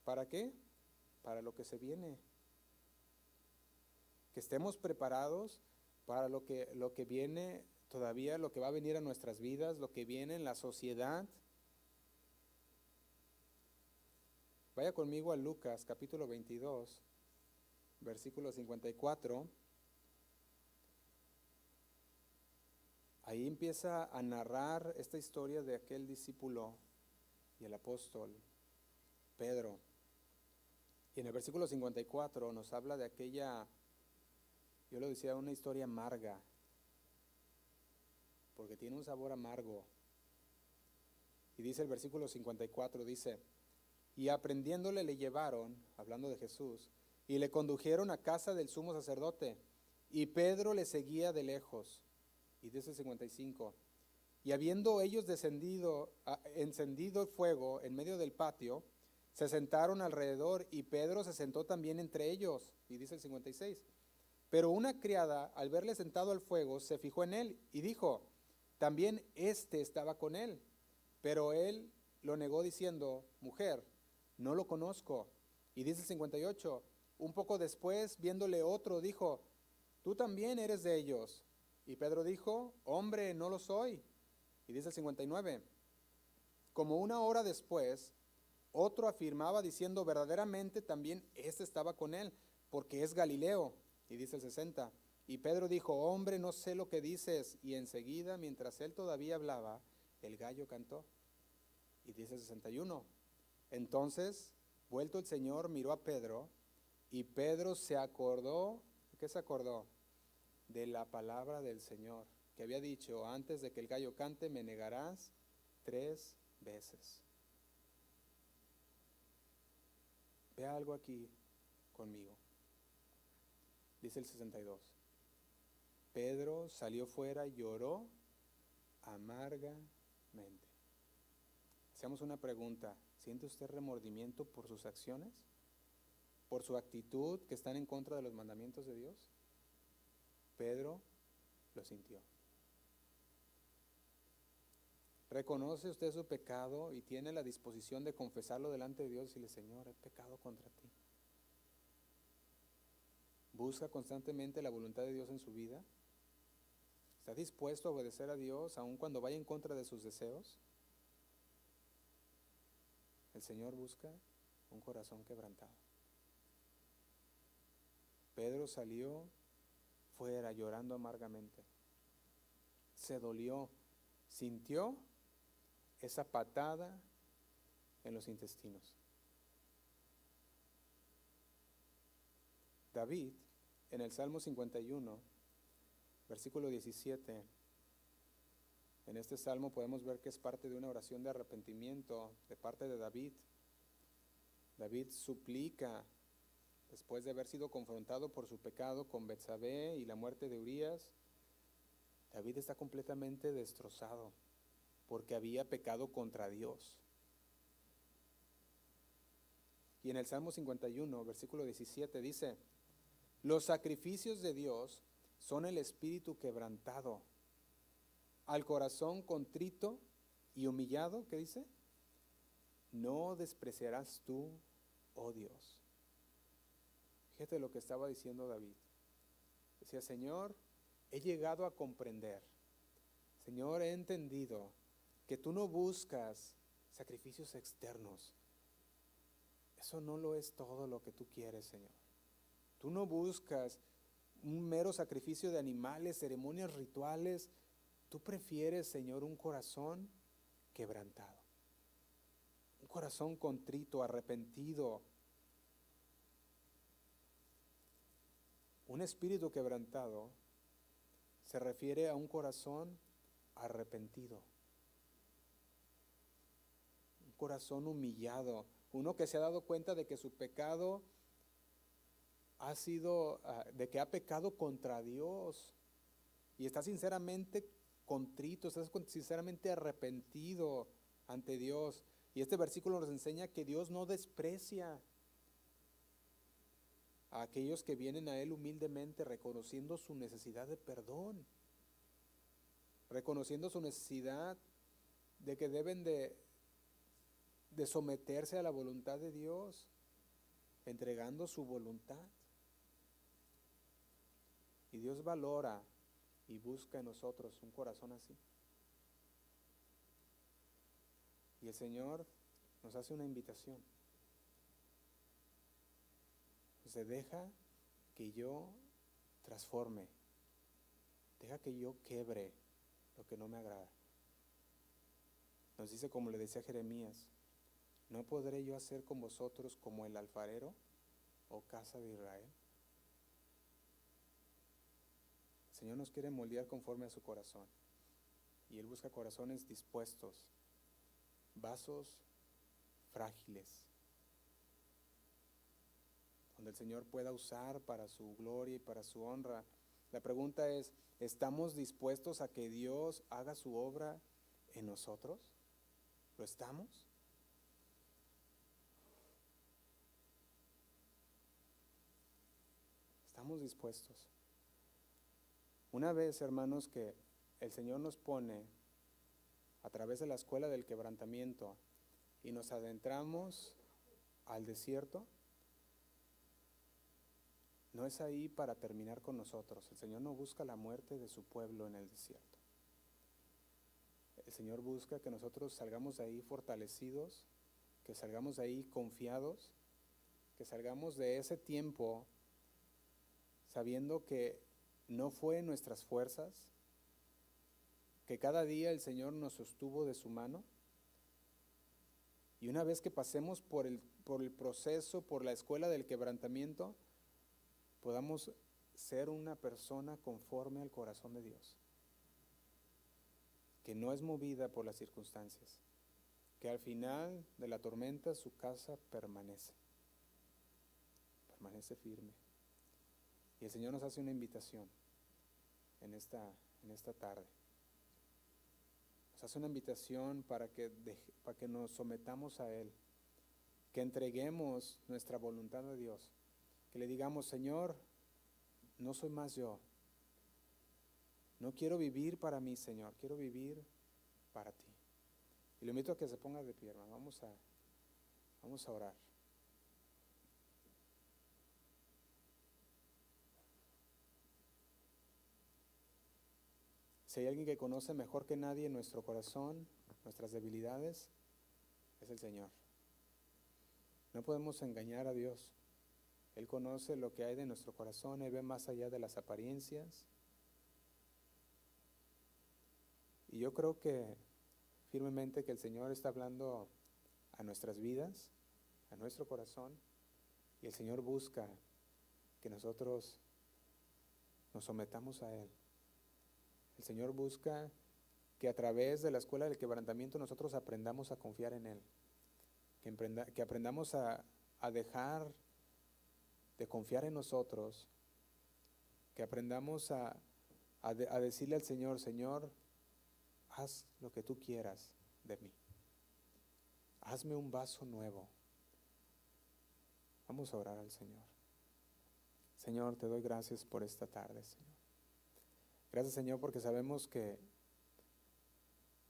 ¿Para qué? Para lo que se viene. Que estemos preparados para lo que viene todavía, lo que va a venir a nuestras vidas, lo que viene en la sociedad. Vaya conmigo a Lucas capítulo 22, versículo 54. Ahí empieza a narrar esta historia de aquel discípulo y el apóstol Pedro. Y en el versículo 54 nos habla de aquella, yo lo decía, una historia amarga, porque tiene un sabor amargo. Y dice el versículo 54, dice, y aprendiéndole le llevaron, hablando de Jesús, y le condujeron a casa del sumo sacerdote, y Pedro le seguía de lejos. Y dice el 55, y habiendo ellos encendido el fuego en medio del patio, se sentaron alrededor, y Pedro se sentó también entre ellos. Y dice el 56, pero una criada, al verle sentado al fuego, se fijó en él, y dijo, también éste estaba con él. Pero él lo negó diciendo, mujer, no lo conozco. Y dice el 58, un poco después, viéndole otro, dijo, tú también eres de ellos. Y Pedro dijo, hombre, no lo soy. Y dice el 59, como una hora después, otro afirmaba diciendo, verdaderamente también este estaba con él, porque es Galileo. Y dice el 60, y Pedro dijo, hombre, no sé lo que dices. Y enseguida, mientras él todavía hablaba, el gallo cantó. Y dice el 61, entonces, vuelto el Señor, miró a Pedro, y Pedro se acordó, ¿de qué se acordó? De la palabra del Señor, que había dicho, antes de que el gallo cante, me negarás 3 veces. Vea algo aquí conmigo. Dice el 62, Pedro salió fuera y lloró amargamente. Hacemos una pregunta, ¿siente usted remordimiento por sus acciones? ¿Por su actitud que están en contra de los mandamientos de Dios? Pedro lo sintió. ¿Reconoce usted su pecado y tiene la disposición de confesarlo delante de Dios y decirle, Señor, he pecado contra ti? ¿Busca constantemente la voluntad de Dios en su vida? ¿Está dispuesto a obedecer a Dios aun cuando vaya en contra de sus deseos? El Señor busca un corazón quebrantado. Pedro salió fuera llorando amargamente. Se dolió, sintió esa patada en los intestinos. David, en el Salmo 51, versículo 17, en este salmo podemos ver que es parte de una oración de arrepentimiento de parte de David. David suplica, después de haber sido confrontado por su pecado con Betsabé y la muerte de Urías, David está completamente destrozado porque había pecado contra Dios. Y en el Salmo 51, versículo 17 dice, los sacrificios de Dios son el espíritu quebrantado, al corazón contrito y humillado, ¿qué dice? No despreciarás tú, oh Dios. Fíjate lo que estaba diciendo David. Decía, Señor, he llegado a comprender, Señor, he entendido que tú no buscas sacrificios externos. Eso no lo es todo lo que tú quieres, Señor. Tú no buscas un mero sacrificio de animales, ceremonias rituales. Tú prefieres, Señor, un corazón quebrantado, un corazón contrito, arrepentido. Un espíritu quebrantado se refiere a un corazón arrepentido, un corazón humillado, uno que se ha dado cuenta de que su pecado ha sido, de que ha pecado contra Dios y está sinceramente contrito, está sinceramente arrepentido ante Dios. Y este versículo nos enseña que Dios no desprecia a aquellos que vienen a Él humildemente, reconociendo su necesidad de perdón, reconociendo su necesidad de que deben de someterse a la voluntad de Dios, entregando su voluntad. Y Dios valora y busca en nosotros un corazón así. Y el Señor nos hace una invitación. Se deja que yo transforme, deja que yo quebre lo que no me agrada. Nos dice, como le decía Jeremías, ¿no podré yo hacer con vosotros como el alfarero, oh casa de Israel? El Señor nos quiere moldear conforme a su corazón, y Él busca corazones dispuestos, vasos frágiles, donde el Señor pueda usar para su gloria y para su honra. La pregunta es, ¿estamos dispuestos a que Dios haga su obra en nosotros? ¿Lo estamos? ¿Estamos dispuestos? Una vez, hermanos, que el Señor nos pone a través de la escuela del quebrantamiento y nos adentramos al desierto, no es ahí para terminar con nosotros. El Señor no busca la muerte de su pueblo en el desierto. El Señor busca que nosotros salgamos de ahí fortalecidos, que salgamos de ahí confiados, que salgamos de ese tiempo sabiendo que no fue en nuestras fuerzas, que cada día el Señor nos sostuvo de su mano. Y una vez que pasemos por el proceso, por la escuela del quebrantamiento, podamos ser una persona conforme al corazón de Dios, que no es movida por las circunstancias, que al final de la tormenta su casa permanece firme. Y el Señor nos hace una invitación en esta tarde. Nos hace una invitación para que nos sometamos a Él, que entreguemos nuestra voluntad a Dios, que le digamos, Señor, no soy más yo. No quiero vivir para mí, Señor, quiero vivir para ti. Y le invito a que se ponga de pie, hermano. Vamos a orar. Si hay alguien que conoce mejor que nadie nuestro corazón, nuestras debilidades, es el Señor. No podemos engañar a Dios. Él conoce lo que hay de nuestro corazón, Él ve más allá de las apariencias. Y yo creo que firmemente que el Señor está hablando a nuestras vidas, a nuestro corazón, y el Señor busca que nosotros nos sometamos a Él. El Señor busca que a través de la escuela del quebrantamiento nosotros aprendamos a confiar en Él, que aprendamos a dejar de confiar en nosotros, que aprendamos a decirle al Señor, Señor, haz lo que tú quieras de mí. Hazme un vaso nuevo. Vamos a orar al Señor. Señor, te doy gracias por esta tarde, Señor. Gracias, Señor, porque sabemos que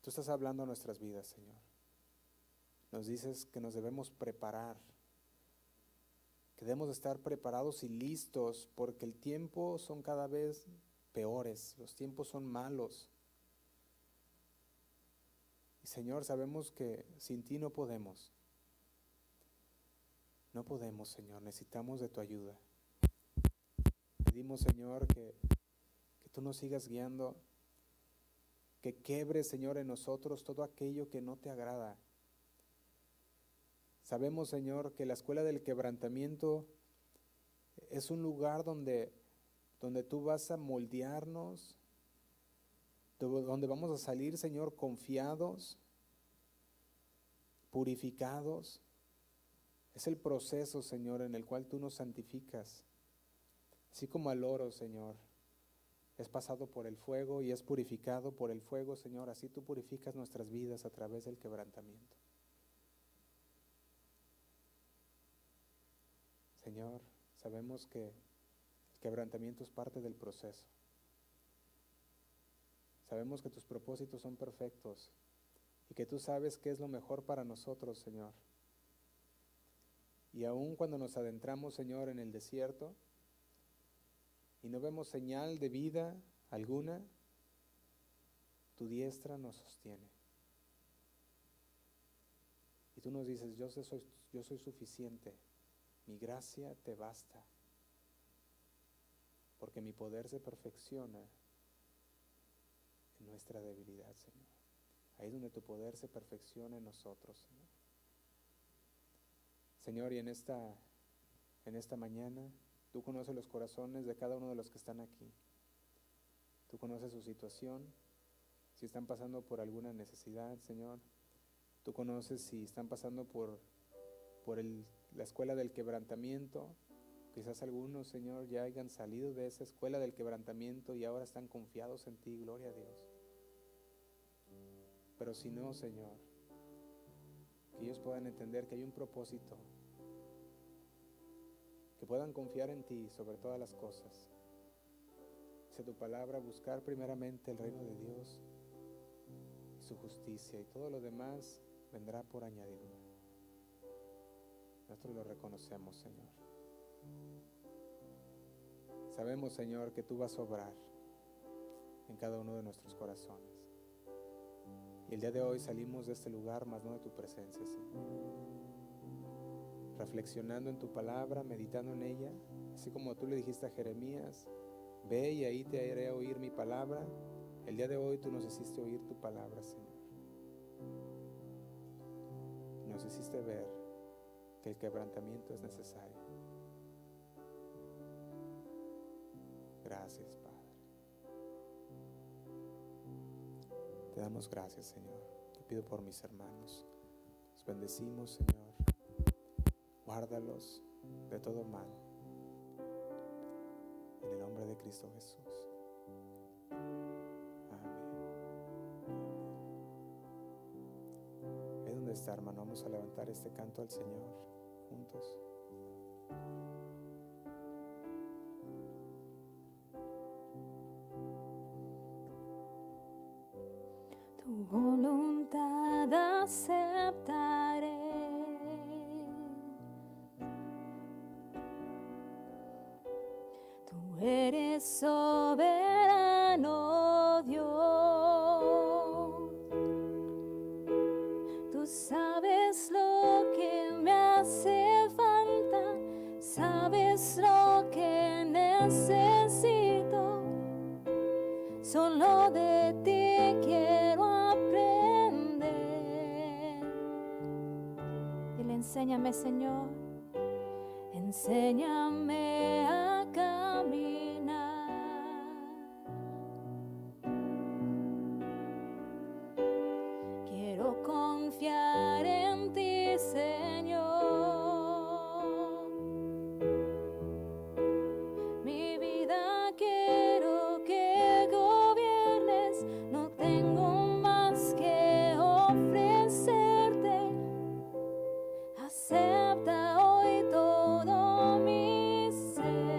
tú estás hablando a nuestras vidas, Señor. Nos dices que nos debemos preparar que debemos estar preparados y listos porque el tiempo son cada vez peores, los tiempos son malos. Y Señor, sabemos que sin ti no podemos. No podemos, Señor, necesitamos de tu ayuda. Pedimos, Señor, que tú nos sigas guiando, que quebres, Señor, en nosotros todo aquello que no te agrada. Sabemos, Señor, que la escuela del quebrantamiento es un lugar donde tú vas a moldearnos, donde vamos a salir, Señor, confiados, purificados. Es el proceso, Señor, en el cual tú nos santificas. Así como al oro, Señor, es pasado por el fuego y es purificado por el fuego, Señor, así tú purificas nuestras vidas a través del quebrantamiento. Señor, sabemos que el quebrantamiento es parte del proceso. Sabemos que tus propósitos son perfectos y que tú sabes qué es lo mejor para nosotros, Señor. Y aun cuando nos adentramos, Señor, en el desierto y no vemos señal de vida alguna, tu diestra nos sostiene. Y tú nos dices, yo soy suficiente, mi gracia te basta, porque mi poder se perfecciona en nuestra debilidad, Señor. Ahí es donde tu poder se perfecciona en nosotros, Señor. Señor, y en esta mañana, tú conoces los corazones de cada uno de los que están aquí. Tú conoces su situación, si están pasando por alguna necesidad, Señor. Tú conoces si están pasando por la escuela del quebrantamiento. Quizás algunos, Señor, ya hayan salido de esa escuela del quebrantamiento y ahora están confiados en ti, gloria a Dios. Pero si no, Señor, que ellos puedan entender que hay un propósito, que puedan confiar en ti sobre todas las cosas. Dice tu palabra, buscar primeramente el reino de Dios y su justicia, y todo lo demás vendrá por añadidura. Nosotros lo reconocemos, Señor. Sabemos, Señor, que tú vas a obrar en cada uno de nuestros corazones. Y el día de hoy salimos de este lugar, mas no de tu presencia, Señor. Reflexionando en tu palabra, meditando en ella, así como tú le dijiste a Jeremías, ve y ahí te haré oír mi palabra. El día de hoy tú nos hiciste oír tu palabra, Señor. Nos hiciste ver que el quebrantamiento es necesario. Gracias, Padre. Te damos gracias, Señor. Te pido por mis hermanos. Los bendecimos, Señor. Guárdalos de todo mal. En el nombre de Cristo Jesús. Amén. Ahí donde está, hermano, vamos a levantar este canto al Señor juntos. Tu voluntad aceptaré. Tú eres soberano, Dios. Tú sabes lo que me hace falta, sabes lo que necesito. Solo de ti quiero aprender. Dile, enséñame, Señor, enséñame a caminar. Quiero confiar en ti, Señor. Mi vida quiero que gobiernes, no tengo más que ofrecerte. Acepta hoy todo mi ser.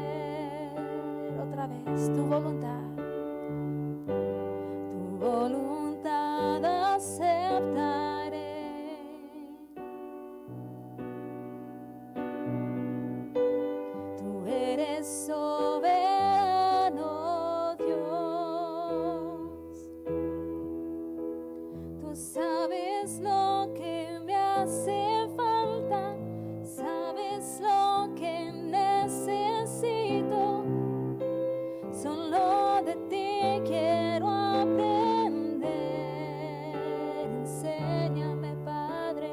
lo que me hace falta, sabes lo que necesito. Solo de ti quiero aprender. Enséñame, Padre,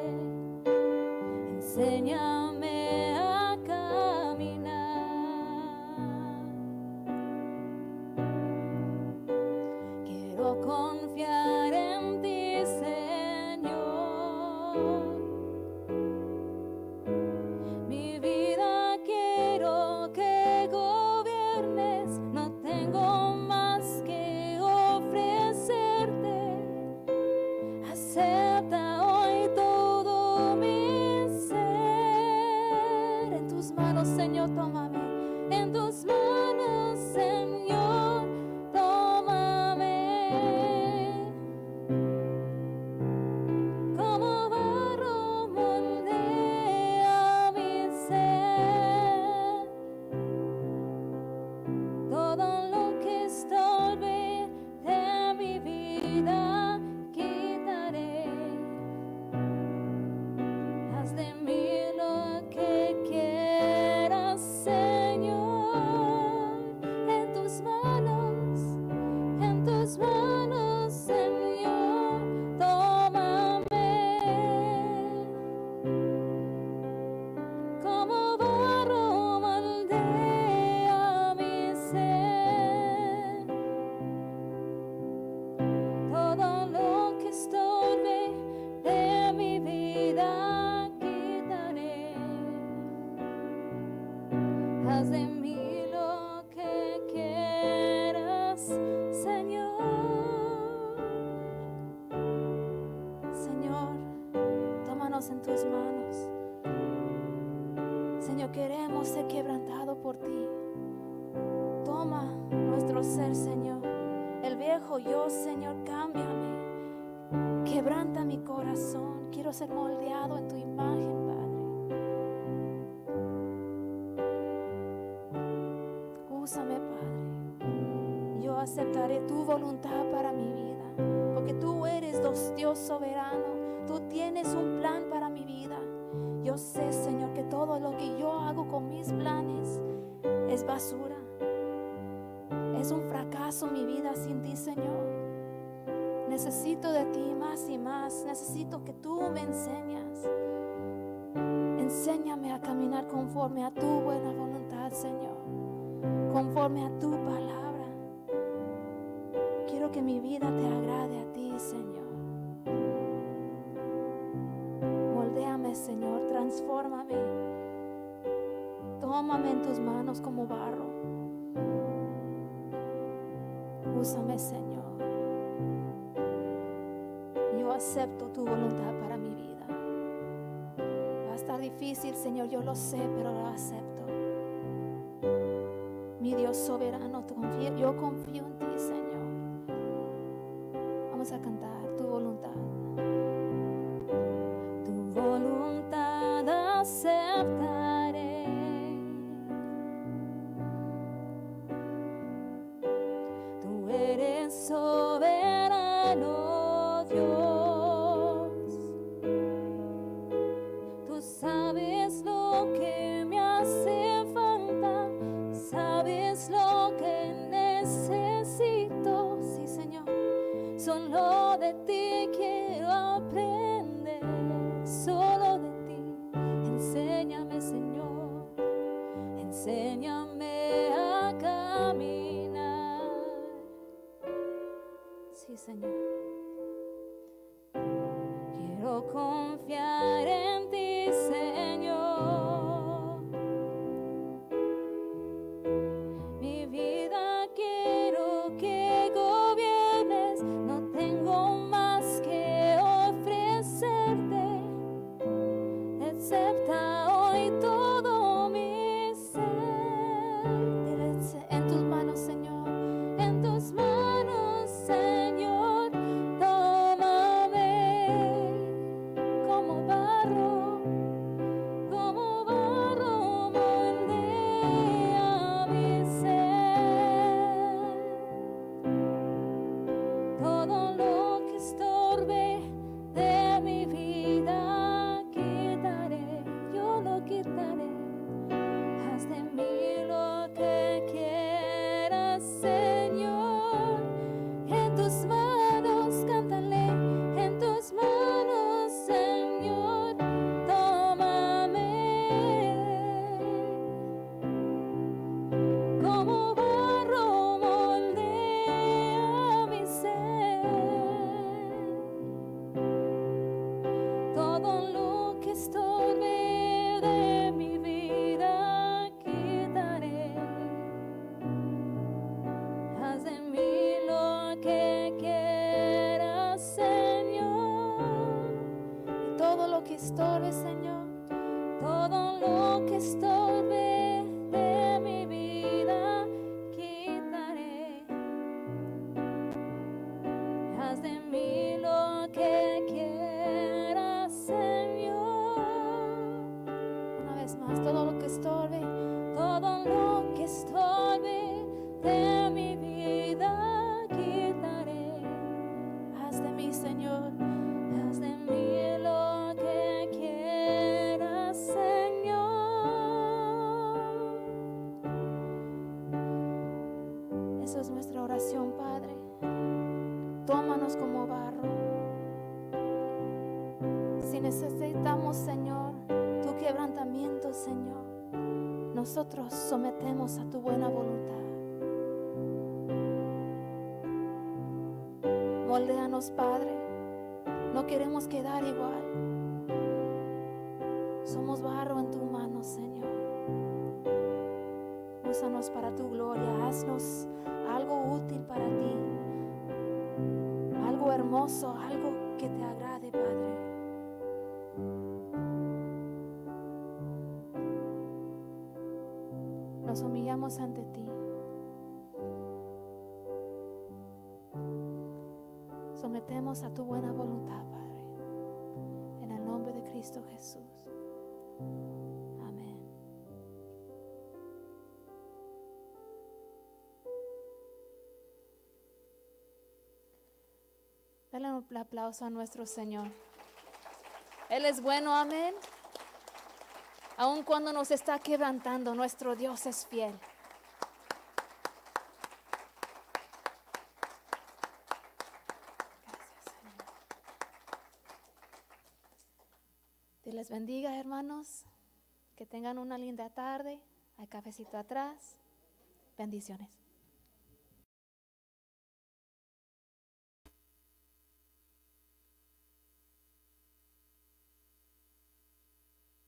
enséñame a caminar. Quiero confiar en ti, Señor. Mi vida quiero que gobiernes, no tengo más que ofrecerte. Acepta hoy todo mi ser. En tus manos, Señor, tómame. En tus manos, Señor, tómame. Como barro moldea mi ser. Todo lo que estorbe de mi vida quitaré. Haz de mí lo que quieras, Señor. En tus manos, Señor, tómame. Como barro moldea mi ser. Todo lo que estorbe de mi vida quitaré. Haz de mí lo que quieras, Señor. Señor, tómanos en tus manos. Señor, queremos ser quebrantados por ti. Toma nuestro ser, Señor. El viejo yo, Señor, cámbiame. Quebranta mi corazón. Quiero ser moldeado en tu imagen, Padre. Úsame, Padre. Yo aceptaré tu voluntad para mi vida, porque tú eres Dios soberano. Tú tienes un plan para mi vida. Yo sé, Señor, que todo lo que yo hago con mis planes es basura. Es un fracaso mi vida sin ti, Señor. Necesito de ti más y más. Necesito que tú me enseñas. Enséñame a caminar conforme a tu buena voluntad, Señor. Conforme a tu palabra. Quiero que mi vida te agrade a ti, Señor. Moldéame, Señor. Transfórmame. Tómame en tus manos como barro. Úsame, Señor. Yo acepto tu voluntad para mi vida. Va a estar difícil, Señor, yo lo sé, pero lo acepto. Mi Dios soberano, yo confío en ti, Señor. Vamos a cantar tu voluntad. Tu voluntad aceptaré. Tú eres soberano, Dios. Tú sabes lo que me hace falta. Sabes lo que necesito. Sí, Señor. Solo de ti quiero aprender. Solo de ti. Enséñame, Señor. Enséñame a caminar. Sí, Señor. Quiero confiar en ti, Señor. Mi vida quiero que gobiernes. No tengo más que ofrecerte. Acepta hoy todo mi ser. En tus manos, Señor. En tus manos, Señor. Tómame como barro. todo lo que estorbe, Señor, todo lo que estorbe de mi vida, quitaré. Haz de mí lo que quieras, Señor. Una vez más, todo lo que estorbe de mi vida, quitaré. Haz de mí, Señor, haz de mí lo que quieras, Señor. Esa es nuestra oración, Padre. Tómanos como barro. Si necesitamos, Señor, tu quebrantamiento, Señor, nosotros sometemos a tu buena voluntad. Moldéanos, Padre. No queremos quedar igual. Somos barro en tu mano, Señor. Úsanos para tu gloria. Haznos algo útil para ti. Algo hermoso, algo que te agrade, Padre. Nos humillamos ante ti. Sometemos a tu buena voluntad, Padre. En el nombre de Cristo Jesús. Amén. Dale un aplauso a nuestro Señor. Él es bueno, amén. Aun cuando nos está quebrantando, nuestro Dios es fiel. Gracias, Señor. Dios les bendiga, hermanos. Que tengan una linda tarde. Hay cafecito atrás. Bendiciones.